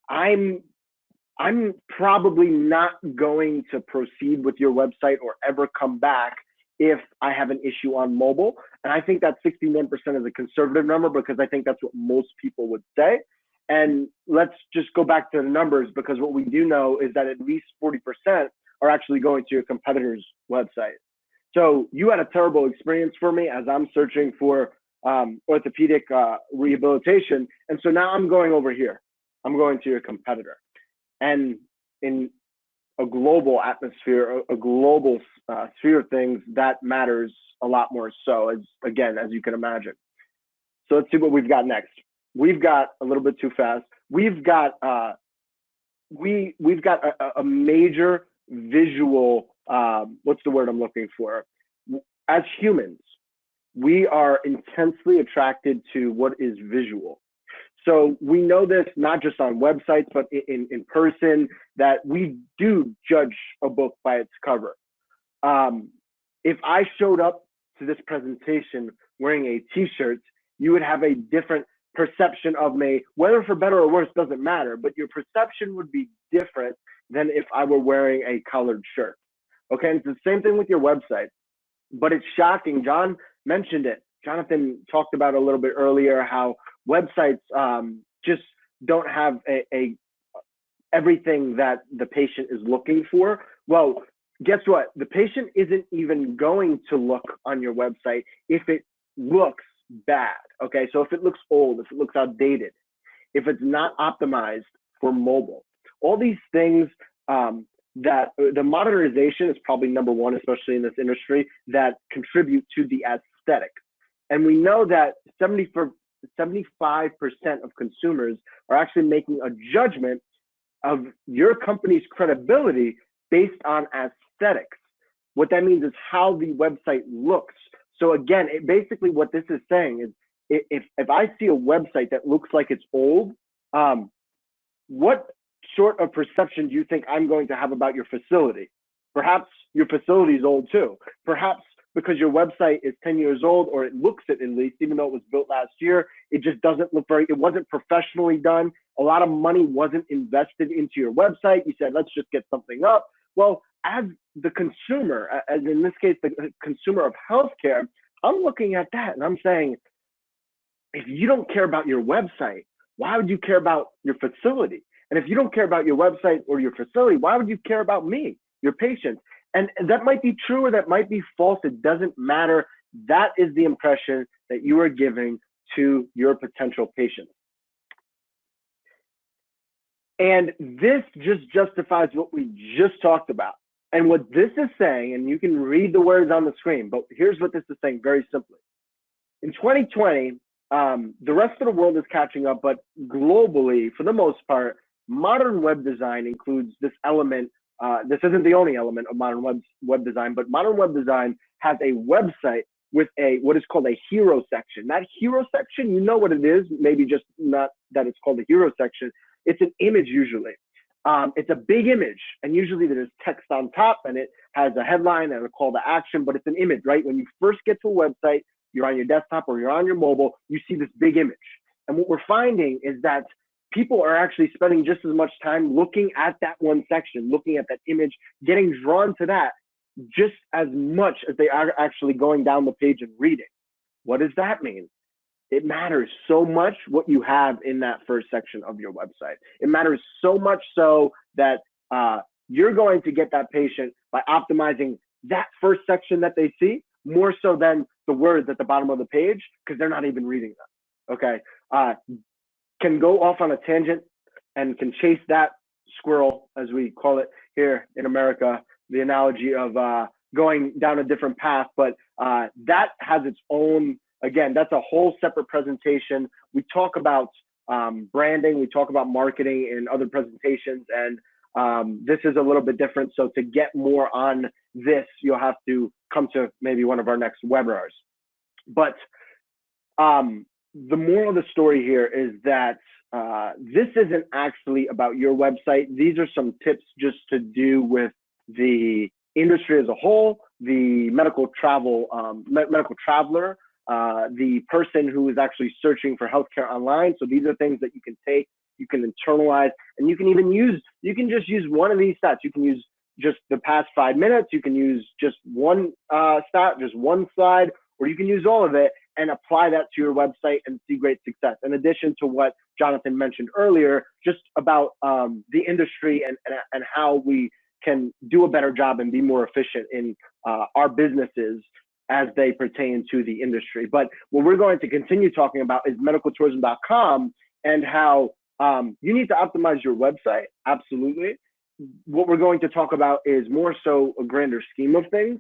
I'm probably not going to proceed with your website or ever come back if I have an issue on mobile. And I think that 61% is a conservative number because I think that's what most people would say. And let's just go back to the numbers, because what we do know is that at least 40% are actually going to your competitor's website. So you had a terrible experience for me as I'm searching for orthopedic rehabilitation. And so now I'm going over here. I'm going to your competitor. And in a global atmosphere, a global sphere of things, that matters a lot more so, as you can imagine. So let's see what we've got next. We've got a little bit too fast. We've got we've got a major visual, what's the word I'm looking for? As humans, we are intensely attracted to what is visual. So we know this not just on websites, but in person, that we do judge a book by its cover. If I showed up to this presentation wearing a t-shirt, you would have a different perception of me, whether for better or worse, doesn't matter, but your perception would be different than if I were wearing a collared shirt. Okay, and it's the same thing with your website, but it's shocking. John mentioned it. Jonathan talked about it a little bit earlier, how websites just don't have everything that the patient is looking for. Well, guess what? The patient isn't even going to look on your website if it looks bad. Okay, so if it looks old, if it looks outdated, if it's not optimized for mobile, all these things that the modernization is probably number one, especially in this industry, that contribute to the aesthetic. And we know that 75% of consumers are actually making a judgment of your company's credibility based on aesthetics. What that means is how the website looks. So again, basically what this is saying is, if I see a website that looks like it's old, what sort of perception do you think I'm going to have about your facility? Perhaps your facility is old too. Perhaps because your website is 10 years old, or it looks it at least, even though it was built last year, it just doesn't look it wasn't professionally done. A lot of money wasn't invested into your website. You said, let's just get something up. Well, as the consumer, as in this case, the consumer of healthcare, I'm looking at that and I'm saying, if you don't care about your website, why would you care about your facility? And if you don't care about your website or your facility, why would you care about me, your patient? And that might be true or that might be false. It doesn't matter. That is the impression that you are giving to your potential patient. And this just justifies what we just talked about. And what this is saying, and you can read the words on the screen, but here's what this is saying very simply. In 2020, the rest of the world is catching up, but globally, for the most part, modern web design includes this element. This isn't the only element of modern web design, but modern web design has a website with what is called a hero section. That hero section, you know what it is, maybe just not that it's called a hero section. It's an image usually. It's a big image, and usually there's text on top, and it has a headline and a call to action, but it's an image, right? When you first get to a website, you're on your desktop or you're on your mobile, you see this big image. And what we're finding is that people are actually spending just as much time looking at that one section, looking at that image, getting drawn to that just as much as they are actually going down the page and reading. What does that mean? It matters so much what you have in that first section of your website. It matters so much so that you're going to get that patient by optimizing that first section that they see, more so than the words at the bottom of the page, because they're not even reading them. Okay, can go off on a tangent and can chase that squirrel, as we call it here in America, the analogy of going down a different path, but that has its own, again, that's a whole separate presentation. We talk about branding, we talk about marketing in other presentations, and this is a little bit different. So to get more on this, you'll have to come to maybe one of our next webinars. But the moral of the story here is that this isn't actually about your website. These are some tips just to do with the industry as a whole, the medical traveler, the person who is actually searching for healthcare online. So these are things that you can take, you can internalize, and you can even use, you can just use one of these stats. You can use just the past 5 minutes. You can use just one stat, just one slide, or you can use all of it and apply that to your website and see great success. In addition to what Jonathan mentioned earlier, just about the industry and how we can do a better job and be more efficient in our businesses as they pertain to the industry. But what we're going to continue talking about is medicaltourism.com and how you need to optimize your website. Absolutely. What we're going to talk about is more so a grander scheme of things,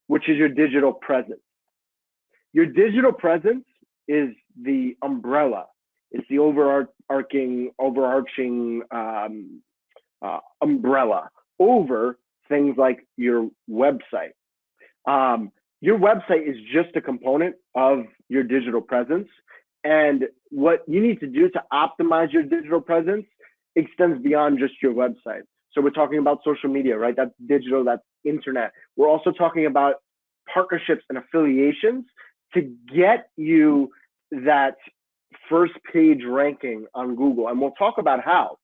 which is your digital presence. Your digital presence is the umbrella. It's the overarching umbrella over things like your website. Your website is just a component of your digital presence. And what you need to do to optimize your digital presence extends beyond just your website. So we're talking about social media, right? That's digital, that's internet. We're also talking about partnerships and affiliations to get you that first page ranking on Google. And we'll talk about how.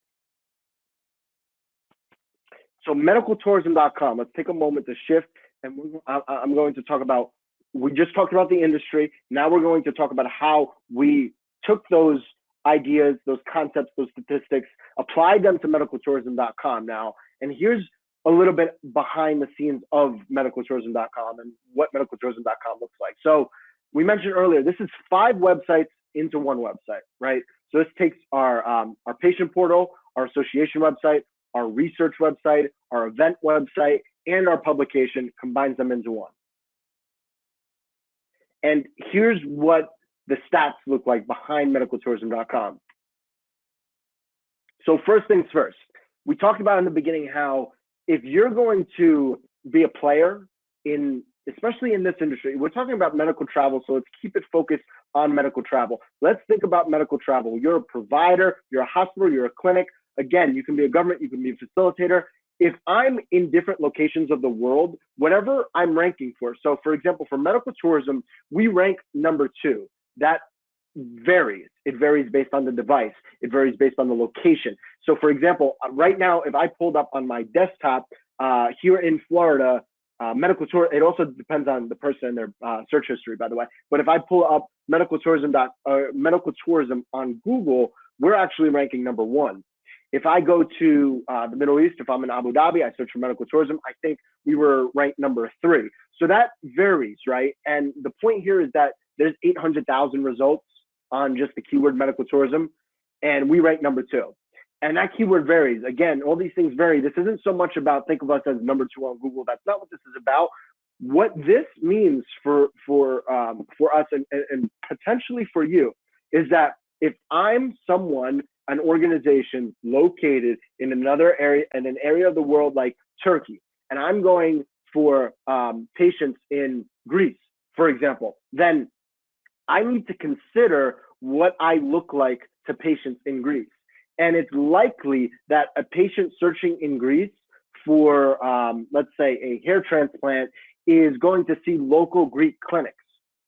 So medicaltourism.com, let's take a moment to shift. And I'm going to talk about, we just talked about the industry. Now we're going to talk about how we took those ideas, those concepts, those statistics, applied them to medicaltourism.com now. And here's a little bit behind the scenes of medicaltourism.com and what medicaltourism.com looks like. So we mentioned earlier, this is 5 websites into one website, right? So this takes our patient portal, our association website, our research website, our event website, and our publication, combines them into one. And here's what the stats look like behind medicaltourism.com. So first things first, we talked about in the beginning how if you're going to be a player in, especially in this industry, we're talking about medical travel, so let's keep it focused on medical travel. Let's think about medical travel. You're a provider, you're a hospital, you're a clinic. Again, you can be a government, you can be a facilitator. If I'm in different locations of the world, whatever I'm ranking for, so for example, for medical tourism, we rank number 2. That varies. It varies based on the device. It varies based on the location. So for example, right now, if I pulled up on my desktop here in Florida, medical tour, it also depends on the person and their search history, by the way. But if I pull up medical tourism on Google, we're actually ranking number 1. If I go to the Middle East, if I'm in Abu Dhabi, I search for medical tourism, I think we were ranked number 3. So that varies, right? And the point here is that there's 800,000 results on just the keyword medical tourism, and we rank number 2. And that keyword varies. Again, all these things vary. This isn't so much about think of us as number 2 on Google. That's not what this is about. What this means for us and potentially for you is that if I'm someone, an organization located in another area, in an area of the world like Turkey, and I'm going for patients in Greece, for example, then I need to consider what I look like to patients in Greece. And it's likely that a patient searching in Greece for, let's say, a hair transplant is going to see local Greek clinics,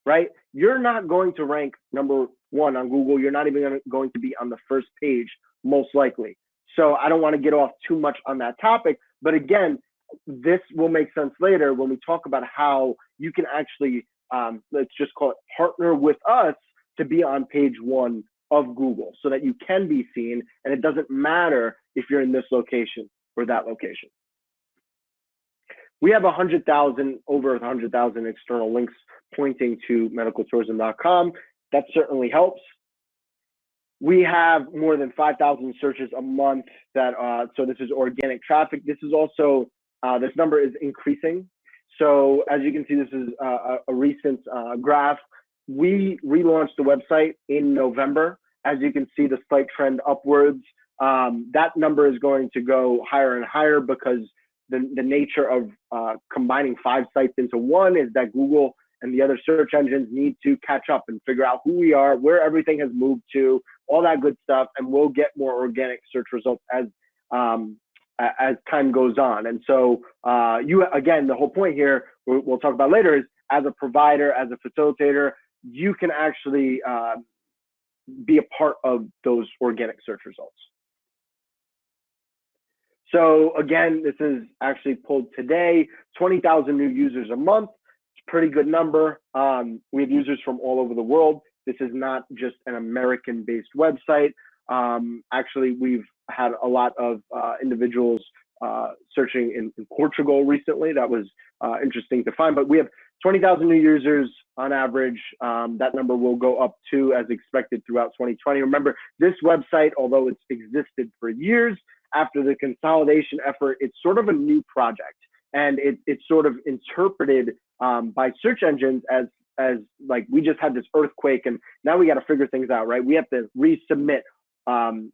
right? You're not going to rank number 1 on Google. You're not even going to be on the first page, most likely. So I don't want to get off too much on that topic. But again, this will make sense later when we talk about how you can actually, let's just call it partner with us to be on page 1 of Google so that you can be seen. And it doesn't matter if you're in this location or that location. We have over 100,000 external links pointing to medicaltourism.com. That certainly helps. We have more than 5,000 searches a month so this is organic traffic. This is also, this number is increasing. So as you can see, this is a recent graph. We relaunched the website in November. As you can see, the slight trend upwards. That number is going to go higher and higher because the nature of combining 5 sites into one is that Google and the other search engines need to catch up and figure out who we are, where everything has moved to, all that good stuff, and we'll get more organic search results as time goes on. And so again, the whole point here, we'll talk about later, is as a provider, as a facilitator, you can actually be a part of those organic search results. So again, this is actually pulled today, 20,000 new users a month. It's a pretty good number. We have users from all over the world. This is not just an American-based website. Actually, we've had a lot of individuals searching in Portugal recently. That was interesting to find, but we have 20,000 new users on average. That number will go up too, as expected throughout 2020. Remember, this website, although it's existed for years, after the consolidation effort, it's sort of a new project, and it's sort of interpreted by search engines as like, we just had this earthquake and now we got to figure things out, right? We have to resubmit.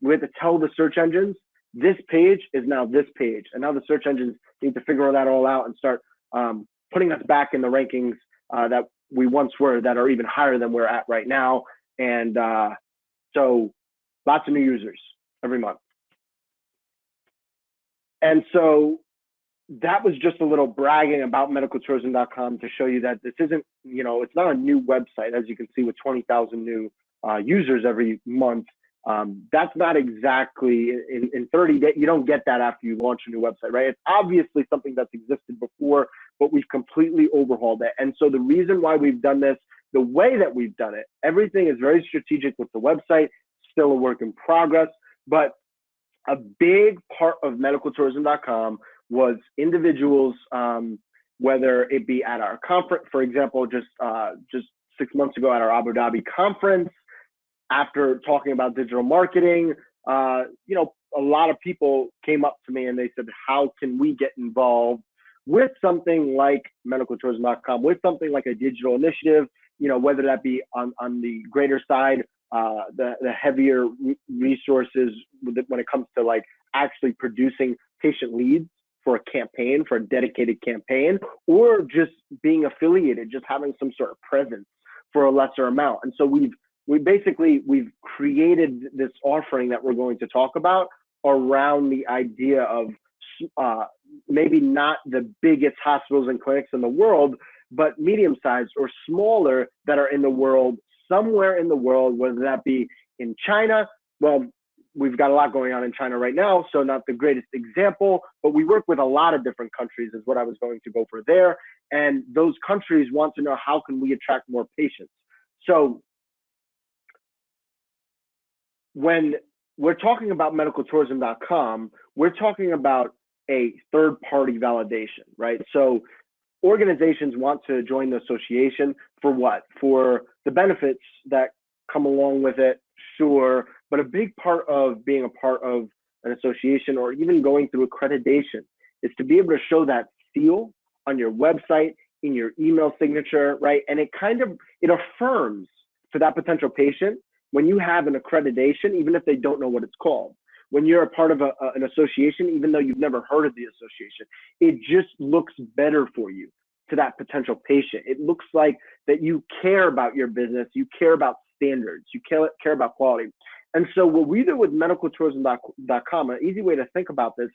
We have to tell the search engines this page is now this page, and now the search engines need to figure that all out and start putting us back in the rankings that we once were, that are even higher than we're at right now. And so lots of new users every month. And so that was just a little bragging about medicaltourism.com to show you that this isn't, it's not a new website, as you can see, with 20,000 new users every month. That's not exactly in 30 days. You don't get that after you launch a new website, right? It's obviously something that's existed before, but we've completely overhauled it. And so the reason why we've done this, the way that we've done it, everything is very strategic with the website, still a work in progress, but a big part of medicaltourism.com was individuals, whether it be at our conference, for example, just 6 months ago at our Abu Dhabi conference, after talking about digital marketing, a lot of people came up to me and they said, how can we get involved with something like medicaltourism.com, with something like a digital initiative, whether that be on the greater side, the heavier resources when it comes to like actually producing patient leads for a campaign, for a dedicated campaign, or just being affiliated, just having some sort of presence for a lesser amount. And so we've created this offering that we're going to talk about around the idea of maybe not the biggest hospitals and clinics in the world, but medium-sized or smaller that are in the world, somewhere in the world, whether that be in China. Well, we've got a lot going on in China right now, so not the greatest example, but we work with a lot of different countries is what I was going to go for there. And those countries want to know, how can we attract more patients? So when we're talking about medicaltourism.com, we're talking about a third-party validation, right? So organizations want to join the association for what? For the benefits that come along with it, sure. But a big part of being a part of an association, or even going through accreditation, is to be able to show that seal on your website, in your email signature, right? And it affirms to that potential patient when you have an accreditation, even if they don't know what it's called. When you're a part of an association, even though you've never heard of the association, it just looks better for you to that potential patient. It looks like that you care about your business, you care about standards, you care about quality. And so what we do with medicaltourism.com, an easy way to think about this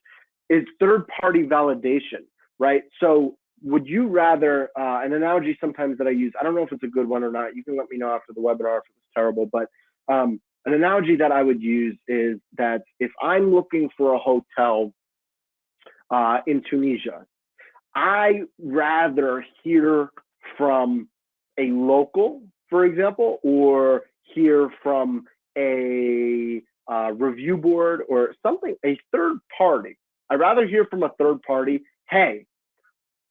is third-party validation, right? So would you rather, an analogy sometimes that I use, I don't know if it's a good one or not, you can let me know after the webinar if it's terrible, but an analogy that I would use is that if I'm looking for a hotel in Tunisia, I rather hear from a local, for example, or hear from a review board or something, a third party. I'd rather hear from a third party, hey,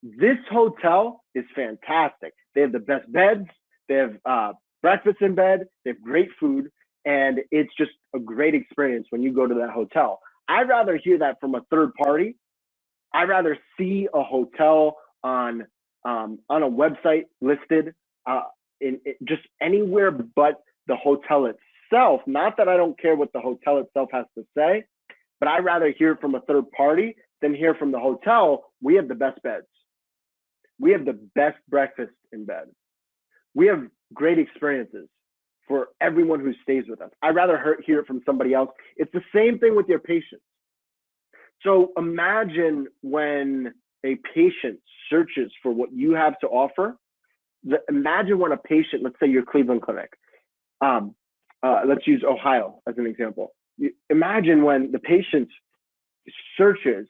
this hotel is fantastic. They have the best beds, they have breakfast in bed, they have great food, and it's just a great experience when you go to that hotel. I'd rather hear that from a third party. I'd rather see a hotel on a website listed in just anywhere but the hotel itself. Not that I don't care what the hotel itself has to say, but I'd rather hear from a third party than hear from the hotel. We have the best beds. We have the best breakfast in bed. We have great experiences for everyone who stays with us. I'd rather hear it from somebody else. It's the same thing with your patients. So imagine when a patient searches for what you have to offer. Imagine when a patient, let's say your Cleveland Clinic, let's use Ohio as an example. Imagine when the patients searches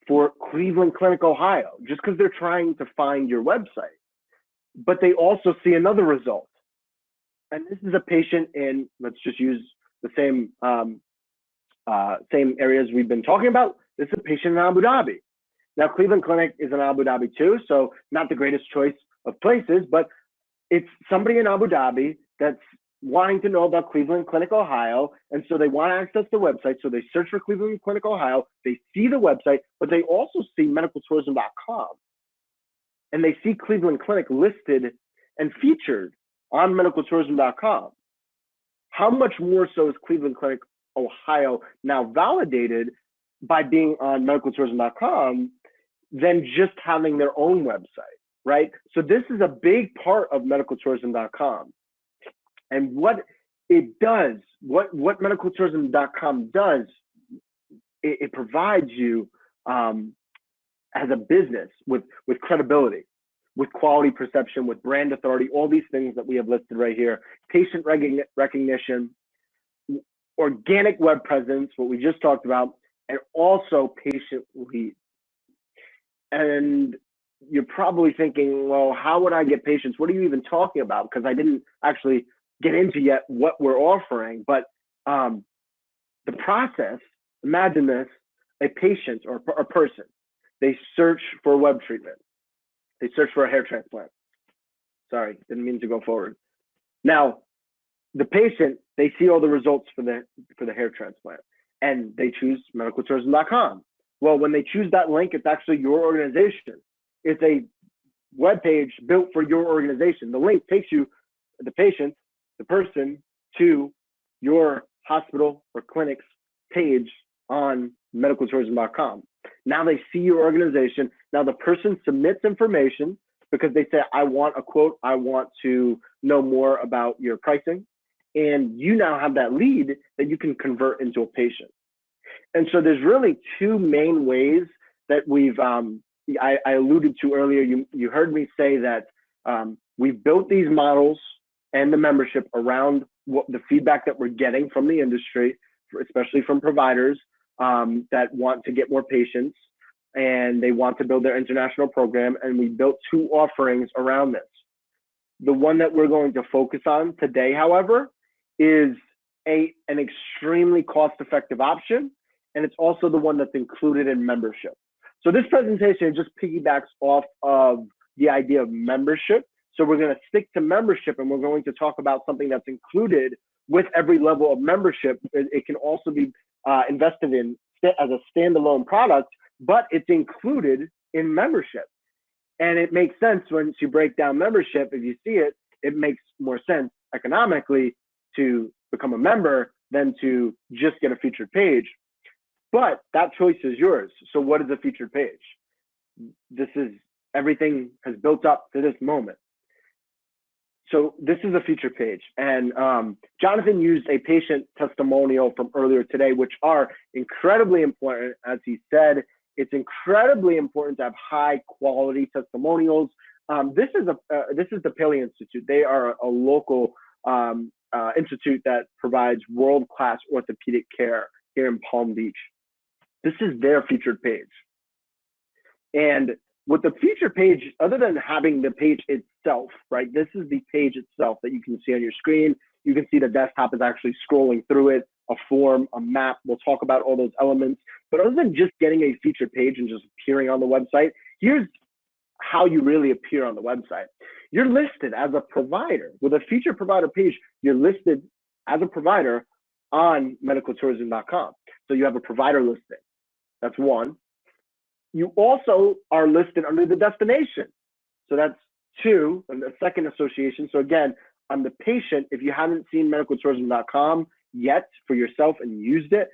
for Cleveland Clinic, Ohio, just because they're trying to find your website. But they also see another result. And this is a patient in, let's just use the same areas we've been talking about. This is a patient in Abu Dhabi. Now, Cleveland Clinic is in Abu Dhabi too, so not the greatest choice of places, but it's somebody in Abu Dhabi that's wanting to know about Cleveland Clinic, Ohio, and so they want to access the website, so they search for Cleveland Clinic, Ohio, they see the website, but they also see medicaltourism.com, and they see Cleveland Clinic listed and featured on medicaltourism.com. How much more so is Cleveland Clinic, Ohio now validated by being on medicaltourism.com than just having their own website, right? So this is a big part of medicaltourism.com. And what it does, what medicaltourism.com does, it provides you as a business with credibility, with quality perception, with brand authority, all these things that we have listed right here, patient recognition, organic web presence, what we just talked about, and also patient leads. And you're probably thinking, well, how would I get patients? What are you even talking about? Because I didn't actually get into yet what we're offering. But the process, imagine this, a patient or a person, they search for a web treatment. They search for a hair transplant. Sorry, didn't mean to go forward. Now, the patient, they see all the results for the hair transplant, and they choose medicaltourism.com. Well, when they choose that link, it's actually your organization. It's a web page built for your organization. The link takes you, the patient, the person, to your hospital or clinic's page on medicaltourism.com. Now they see your organization. Now the person submits information because they say, I want a quote. I want to know more about your pricing. And you now have that lead that you can convert into a patient. And so there's really two main ways that we've, I alluded to earlier, you heard me say that we've built these models and the membership around the feedback that we're getting from the industry, especially from providers that want to get more patients and they want to build their international program. And we built two offerings around this. The one that we're going to focus on today, however, is an extremely cost-effective option. And it's also the one that's included in membership. So this presentation just piggybacks off of the idea of membership. So we're going to stick to membership, and we're going to talk about something that's included with every level of membership. It can also be invested in as a standalone product, but it's included in membership. And it makes sense once you break down membership. If you see it, it makes more sense economically to become a member than to just get a featured page. But that choice is yours. So what is a featured page? This is, everything has built up to this moment. So this is a featured page. And Jonathan used a patient testimonial from earlier today, which are incredibly important. As he said, it's incredibly important to have high quality testimonials. This is the Paley Institute. They are a local institute that provides world-class orthopedic care here in Palm Beach. This is their featured page. And with the featured page, other than having the page itself, right? This is the page itself that you can see on your screen. You can see the desktop is actually scrolling through it, a form, a map. We'll talk about all those elements. But other than just getting a featured page and just appearing on the website, here's how you really appear on the website. You're listed as a provider. With a featured provider page, you're listed as a provider on medicaltourism.com. So you have a provider listing. That's one. You also are listed under the destination. So that's two, and the second association. So again, I'm the patient. If you haven't seen medicaltourism.com yet for yourself and used it,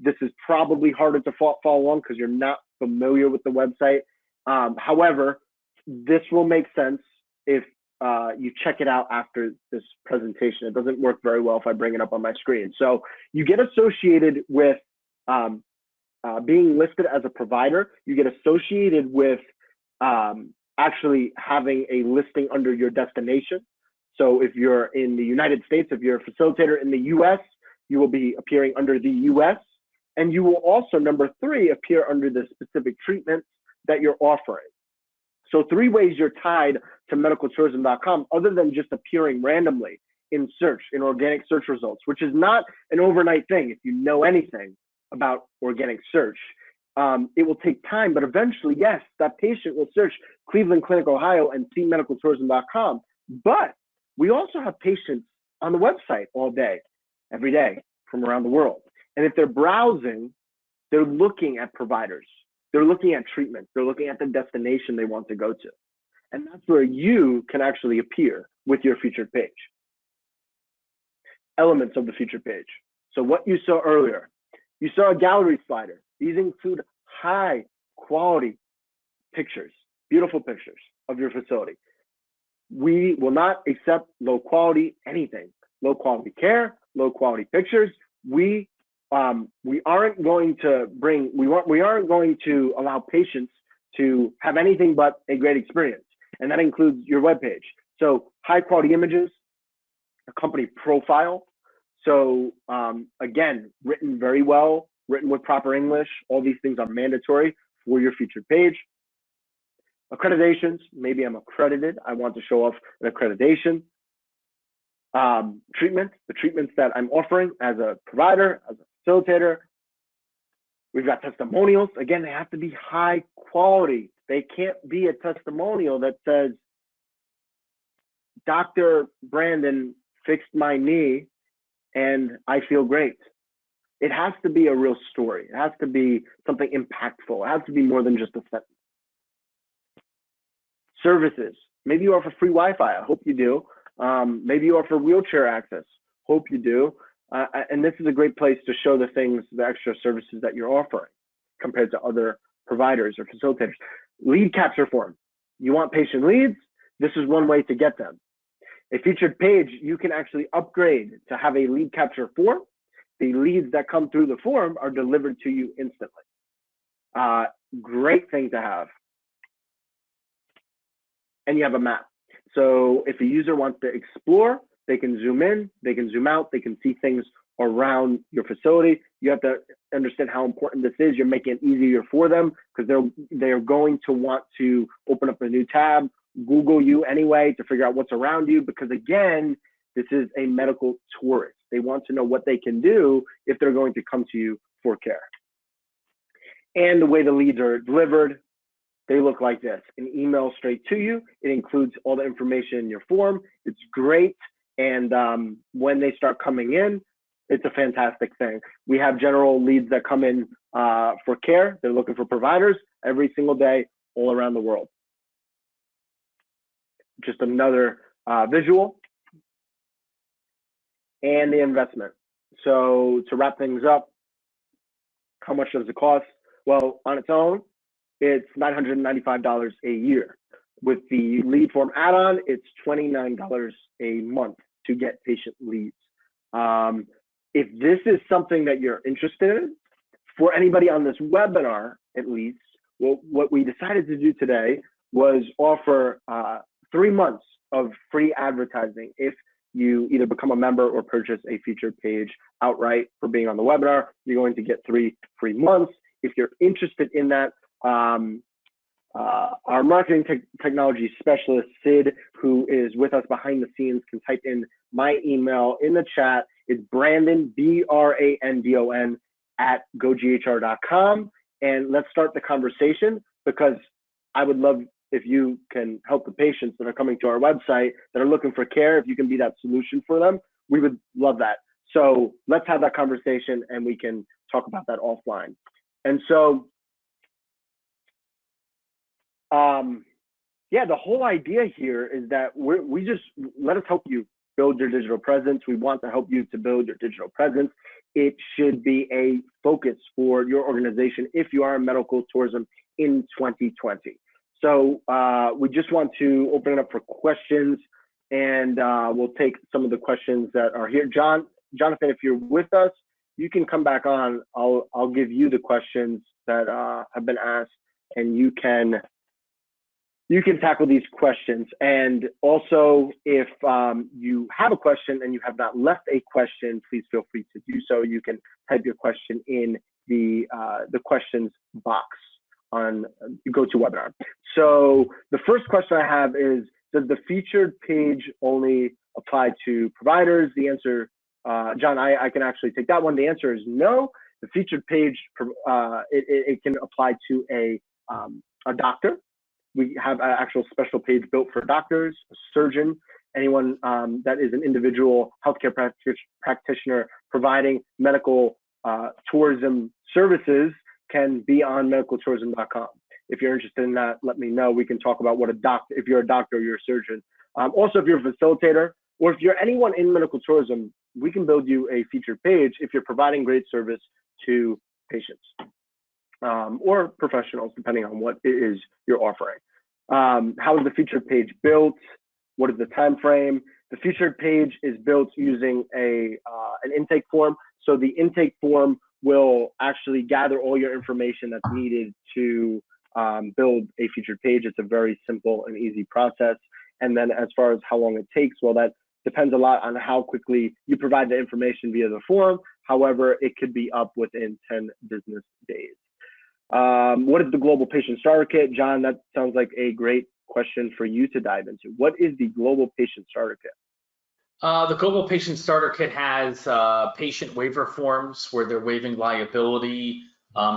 this is probably harder to follow along because you're not familiar with the website. However, this will make sense if you check it out after this presentation. It doesn't work very well if I bring it up on my screen. So you get associated with being listed as a provider. You get associated with actually having a listing under your destination. So if you're in the United States, if you're a facilitator in the US, you will be appearing under the US. And you will also, number 3, appear under the specific treatments that you're offering. So 3 ways you're tied to medicaltourism.com other than just appearing randomly in search, in organic search results, which is not an overnight thing. If you know anything about organic search, it will take time, but eventually, yes, that patient will search Cleveland Clinic, Ohio, and see medicaltourism.com. But we also have patients on the website all day, every day, from around the world. And if they're browsing, they're looking at providers. They're looking at treatments. They're looking at the destination they want to go to. And that's where you can actually appear with your featured page. Elements of the featured page. So what you saw earlier, you saw a gallery slider. These include high quality pictures, beautiful pictures of your facility. We will not accept low quality anything, low quality care, low quality pictures. We aren't going to allow patients to have anything but a great experience, and that includes your webpage. So high quality images, a company profile. So again, written very well, written with proper English. All these things are mandatory for your featured page. Accreditations, maybe I'm accredited. I want to show off an accreditation. Treatment, the treatments that I'm offering as a provider, as a facilitator. We've got testimonials. Again, they have to be high quality. They can't be a testimonial that says, Dr. Brandon fixed my knee and I feel great. It has to be a real story. It has to be something impactful. It has to be more than just a sentence. Services. Maybe you offer free Wi-Fi. I hope you do. Maybe you offer wheelchair access. Hope you do. And this is a great place to show the things, the extra services that you're offering compared to other providers or facilitators. Lead capture form. You want patient leads? This is one way to get them. A featured page, you can actually upgrade to have a lead capture form. The leads that come through the form are delivered to you instantly. Great thing to have. And you have a map. So if a user wants to explore, they can zoom in, they can zoom out, they can see things around your facility. You have to understand how important this is. You're making it easier for them because they're going to want to open up a new tab, Google you anyway to figure out what's around you, because again, this is a medical tourist. They want to know what they can do if they're going to come to you for care. And the way the leads are delivered, they look like this: an email straight to you. It includes all the information in your form. It's great. And when they start coming in, it's a fantastic thing. We have general leads that come in for care. They're looking for providers every single day all around the world. Just another visual. And the investment. So to wrap things up, how much does it cost? Well, on its own, it's $995 a year. With the lead form add-on, it's $29 a month to get patient leads. If this is something that you're interested in, for anybody on this webinar, at least, well, what we decided to do today was offer 3 months of free advertising if you either become a member or purchase a featured page outright for being on the webinar. You're going to get 3 free months. If you're interested in that, our marketing technology specialist, Sid, who is with us behind the scenes, can type in my email in the chat. It's Brandon, BRANDON, at goGHR.com. And let's start the conversation, because I would love if you can help the patients that are coming to our website that are looking for care. If you can be that solution for them, we would love that. So let's have that conversation and we can talk about that offline. And so, yeah, the whole idea here is that we just let us help you build your digital presence. We want to help you to build your digital presence. It should be a focus for your organization if you are in medical tourism in 2020. So we just want to open it up for questions, and we'll take some of the questions that are here. Jonathan, if you're with us, you can come back on. I'll give you the questions that have been asked, and you can you can tackle these questions. And also, if you have a question and you have not left a question, please feel free to do so. You can type your question in the questions box on GoToWebinar. So the first question I have is, does the featured page only apply to providers? The answer, John, I can actually take that one. The answer is no. The featured page, it can apply to a doctor. We have an actual special page built for doctors, a surgeon, anyone that is an individual healthcare practitioner providing medical tourism services can be on medicaltourism.com. If you're interested in that, let me know. We can talk about what a doctor, if you're a doctor or you're a surgeon. Also, if you're a facilitator or if you're anyone in medical tourism, we can build you a featured page if you're providing great service to patients or professionals, depending on what it is you're offering. How is the featured page built? What is the time frame? The featured page is built using an intake form. So the intake form will actually gather all your information that's needed to build a featured page. It's a very simple and easy process. And then as far as how long it takes, well, that depends a lot on how quickly you provide the information via the form. However, it could be up within 10 business days. What is the Global Patient Starter Kit? John, that sounds like a great question for you to dive into. What is the Global Patient Starter Kit? The Global Patient Starter Kit has patient waiver forms where they're waiving liability.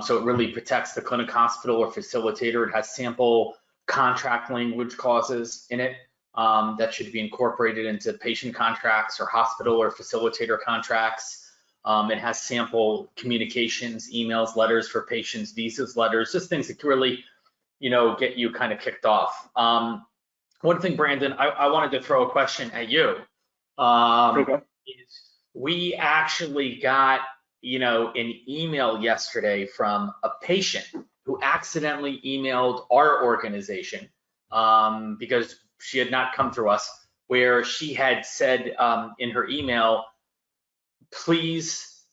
So it really protects the clinic, hospital, or facilitator. It has sample contract language clauses in it that should be incorporated into patient contracts or hospital or facilitator contracts. It has sample communications, emails, letters for patients, visas, letters, just things that really, get you kind of kicked off. One thing, Brandon, I wanted to throw a question at you. Okay. We actually got, an email yesterday from a patient who accidentally emailed our organization because she had not come through us, where she had said in her email, please,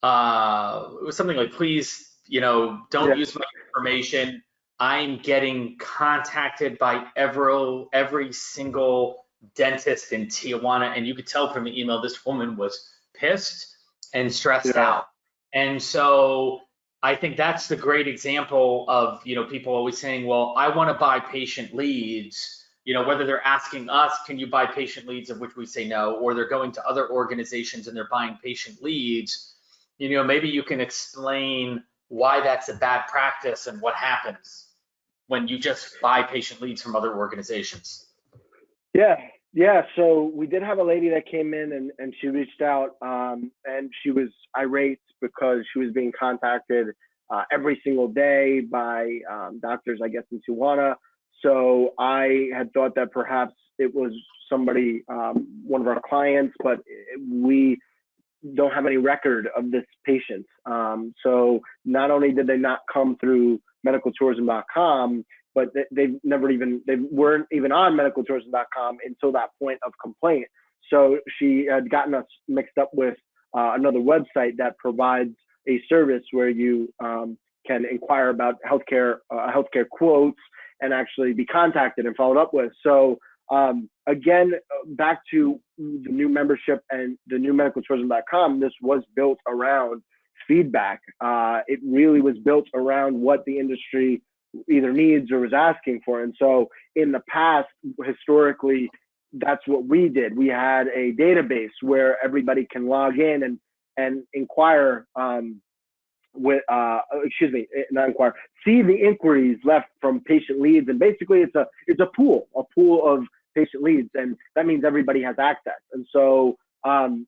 it was something like, please, don't use my information. I'm getting contacted by every single dentist in Tijuana. And you could tell from the email, this woman was pissed and stressed out. And so I think that's the great example of, people always saying, well, I want to buy patient leads, whether they're asking us, can you buy patient leads, of which we say no, or they're going to other organizations and they're buying patient leads. Maybe you can explain why that's a bad practice and what happens when you just buy patient leads from other organizations. Yeah. So we did have a lady that came in and she reached out and she was irate because she was being contacted every single day by doctors, I guess, in Tijuana. So I had thought that perhaps it was somebody, one of our clients, but we don't have any record of this patient. So not only did they not come through medicaltourism.com, but they weren't even on medicaltourism.com until that point of complaint. So she had gotten us mixed up with another website that provides a service where you can inquire about healthcare quotes and actually be contacted and followed up with. So again, back to the new membership and the new medicaltourism.com, this was built around feedback. It really was built around what the industry either needs or was asking for. And so in the past, historically, that's what we did. We had a database where everybody can log in and inquire see the inquiries left from patient leads. And basically it's a pool of patient leads. And that means everybody has access. And so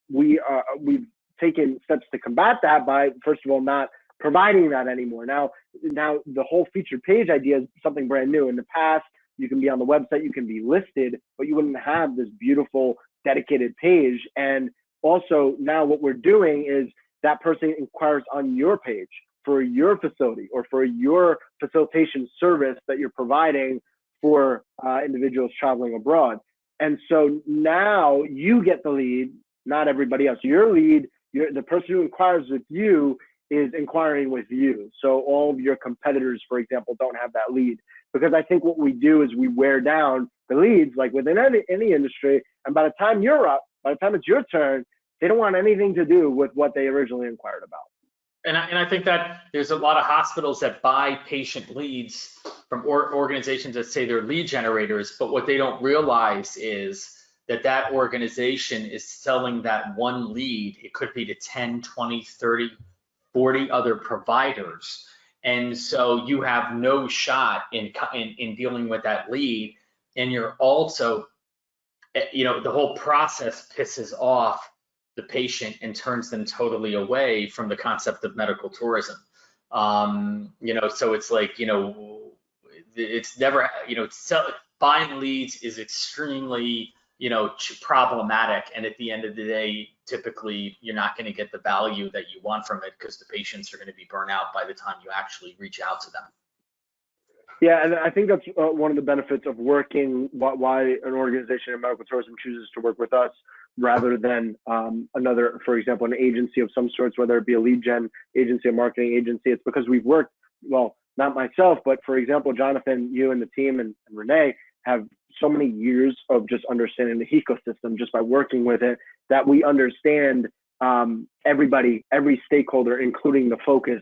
we've taken steps to combat that by, first of all, not providing that anymore. Now the whole featured page idea is something brand new. In the past, you can be on the website, you can be listed, but you wouldn't have this beautiful dedicated page. And also now what we're doing is that person inquires on your page for your facility or for your facilitation service that you're providing for individuals traveling abroad. And so now you get the lead, not everybody else. Your lead, the person who inquires with you is inquiring with you. So all of your competitors, for example, don't have that lead. Because I think what we do is we wear down the leads, like within any industry. And by the time you're up, by the time it's your turn, they don't want anything to do with what they originally inquired about. And I think that there's a lot of hospitals that buy patient leads from organizations that say they're lead generators, but what they don't realize is that that organization is selling that one lead. It could be to 10, 20, 30, 40 other providers. And so you have no shot in dealing with that lead. And you're also, the whole process pisses off the patient and turns them totally away from the concept of medical tourism. So it's like, it's never, buying leads is extremely, problematic. And at the end of the day, typically you're not going to get the value that you want from it because the patients are going to be burnt out by the time you actually reach out to them. Yeah, and I think that's one of the benefits of working, why an organization in medical tourism chooses to work with us rather than another, for example, an agency of some sorts, whether it be a lead gen agency, a marketing agency. It's because we've worked, well, not myself, but for example, Jonathan, you and the team and Renee have so many years of just understanding the ecosystem just by working with it, that we understand everybody, every stakeholder, including the focus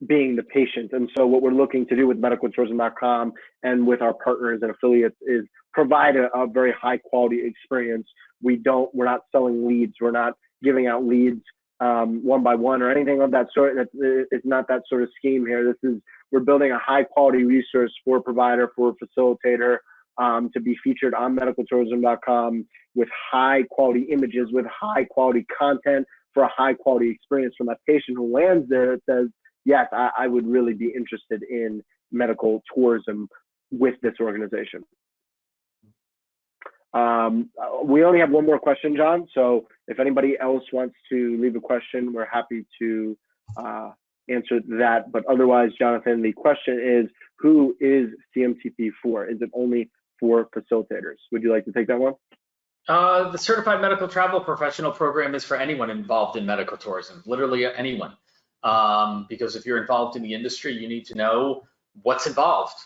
being the patient. And so what we're looking to do with medicaltourism.com and with our partners and affiliates is provide a very high quality experience. We're not selling leads. We're not giving out leads one by one or anything of that sort. It's not that sort of scheme here. We're building a high quality resource for a provider, for a facilitator, to be featured on medicaltourism.com with high quality images, with high quality content for a high quality experience from that patient who lands there. It says, yes, I would really be interested in medical tourism with this organization. We only have one more question, John. So if anybody else wants to leave a question, we're happy to answer that. But otherwise, Jonathan, the question is, who is CMTP for? Is it only for facilitators? Would you like to take that one? The Certified Medical Travel Professional Program is for anyone involved in medical tourism, literally anyone. Because if you're involved in the industry, you need to know what's involved,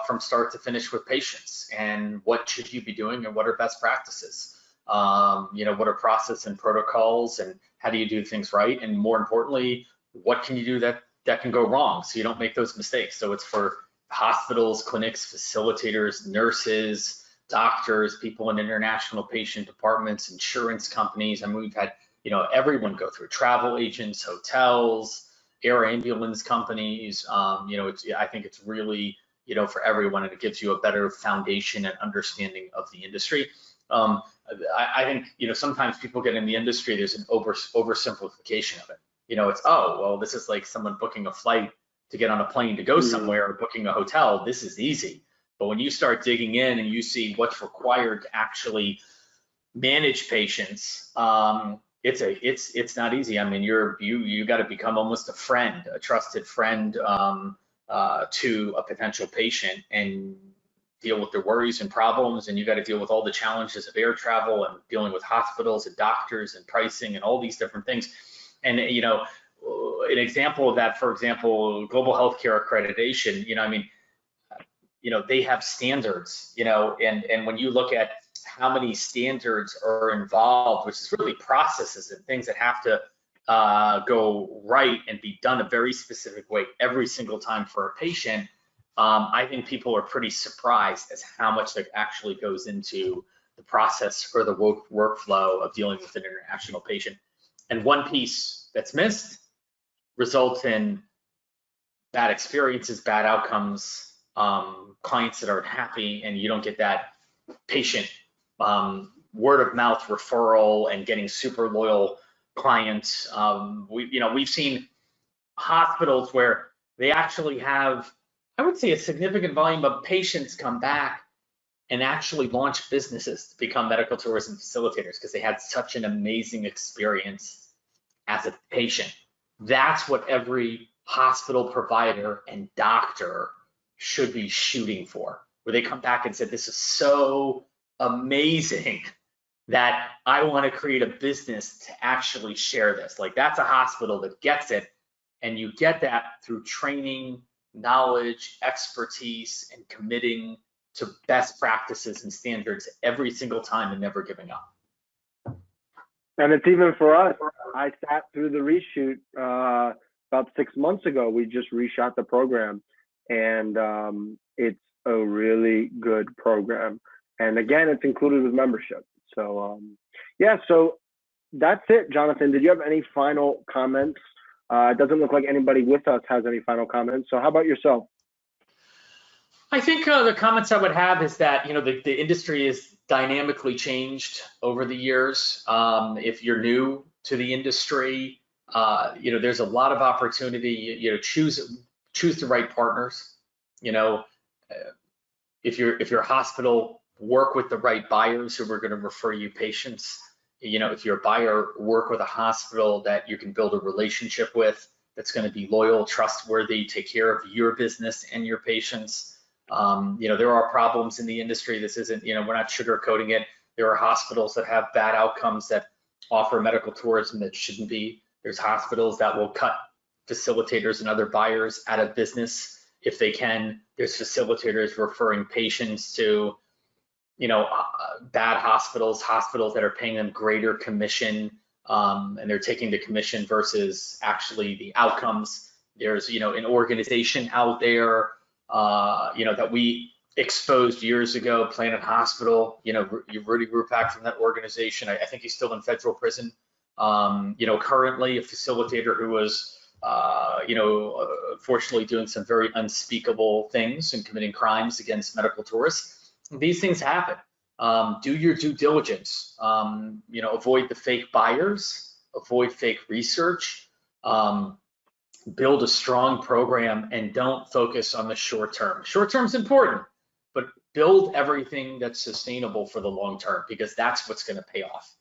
from start to finish with patients, and what should you be doing and what are best practices, what are process and protocols, and how do you do things right, and more importantly, what can you do that can go wrong so you don't make those mistakes. So it's for hospitals, clinics, facilitators, nurses, doctors, people in international patient departments, insurance companies. I mean, we've had everyone go through, travel agents, hotels, air ambulance companies. I think it's really, for everyone, and it gives you a better foundation and understanding of the industry. I think, sometimes people get in the industry, there's an oversimplification of it. It's, oh, well, this is like someone booking a flight to get on a plane to go somewhere, or booking a hotel. This is easy. But when you start digging in and you see what's required to actually manage patients, it's not easy. I mean, you got to become almost a trusted friend to a potential patient, and deal with their worries and problems. And you got to deal with all the challenges of air travel and dealing with hospitals and doctors and pricing and all these different things. And an example of that, for example, global healthcare accreditation. They have standards. And when you look at how many standards are involved, which is really processes and things that have to go right and be done a very specific way every single time for a patient, I think people are pretty surprised as how much that actually goes into the process or the workflow of dealing with an international patient. And one piece that's missed results in bad experiences, bad outcomes, clients that aren't happy, and you don't get that patient word of mouth referral and getting super loyal clients. We've seen hospitals where they actually have, I would say, a significant volume of patients come back and actually launch businesses to become medical tourism facilitators because they had such an amazing experience as a patient. That's what every hospital provider and doctor should be shooting for, where they come back and said, this is so amazing that I want to create a business to actually share this. Like that's a hospital that gets it, and you get that through training, knowledge, expertise, and committing to best practices and standards every single time and never giving up. And it's even for us. I sat through the reshoot about 6 months ago. We just reshot the program, and it's a really good program. And again, it's included with membership. So yeah, so that's it. Jonathan, did you have any final comments? It doesn't look like anybody with us has any final comments. So how about yourself? I think the comments I would have is that, you know, the industry is dynamically changed over the years. If you're new to the industry, you know, there's a lot of opportunity. You know, choose the right partners. You know, if you're a hospital, work with the right buyers who are going to refer you patients. You know, if you're a buyer, work with a hospital that you can build a relationship with, that's going to be loyal, trustworthy, take care of your business and your patients. You know, there are problems in the industry. This isn't, you know, we're not sugarcoating it. There are hospitals that have bad outcomes that offer medical tourism that shouldn't be. There's hospitals that will cut facilitators and other buyers out of business if they can. There's facilitators referring patients to, you know, bad hospitals that are paying them greater commission, and they're taking the commission versus actually the outcomes. There's, you know, an organization out there, you know, that we exposed years ago, Planet Hospital. You know, Rudy Rupak from that organization. I think he's still in federal prison. You know, currently a facilitator who was, you know, unfortunately doing some very unspeakable things and committing crimes against medical tourists. These things happen. Do your due diligence. You know, avoid the fake buyers, avoid fake research, build a strong program, and don't focus on the short term. Short term is important, but build everything that's sustainable for the long term, because that's what's going to pay off.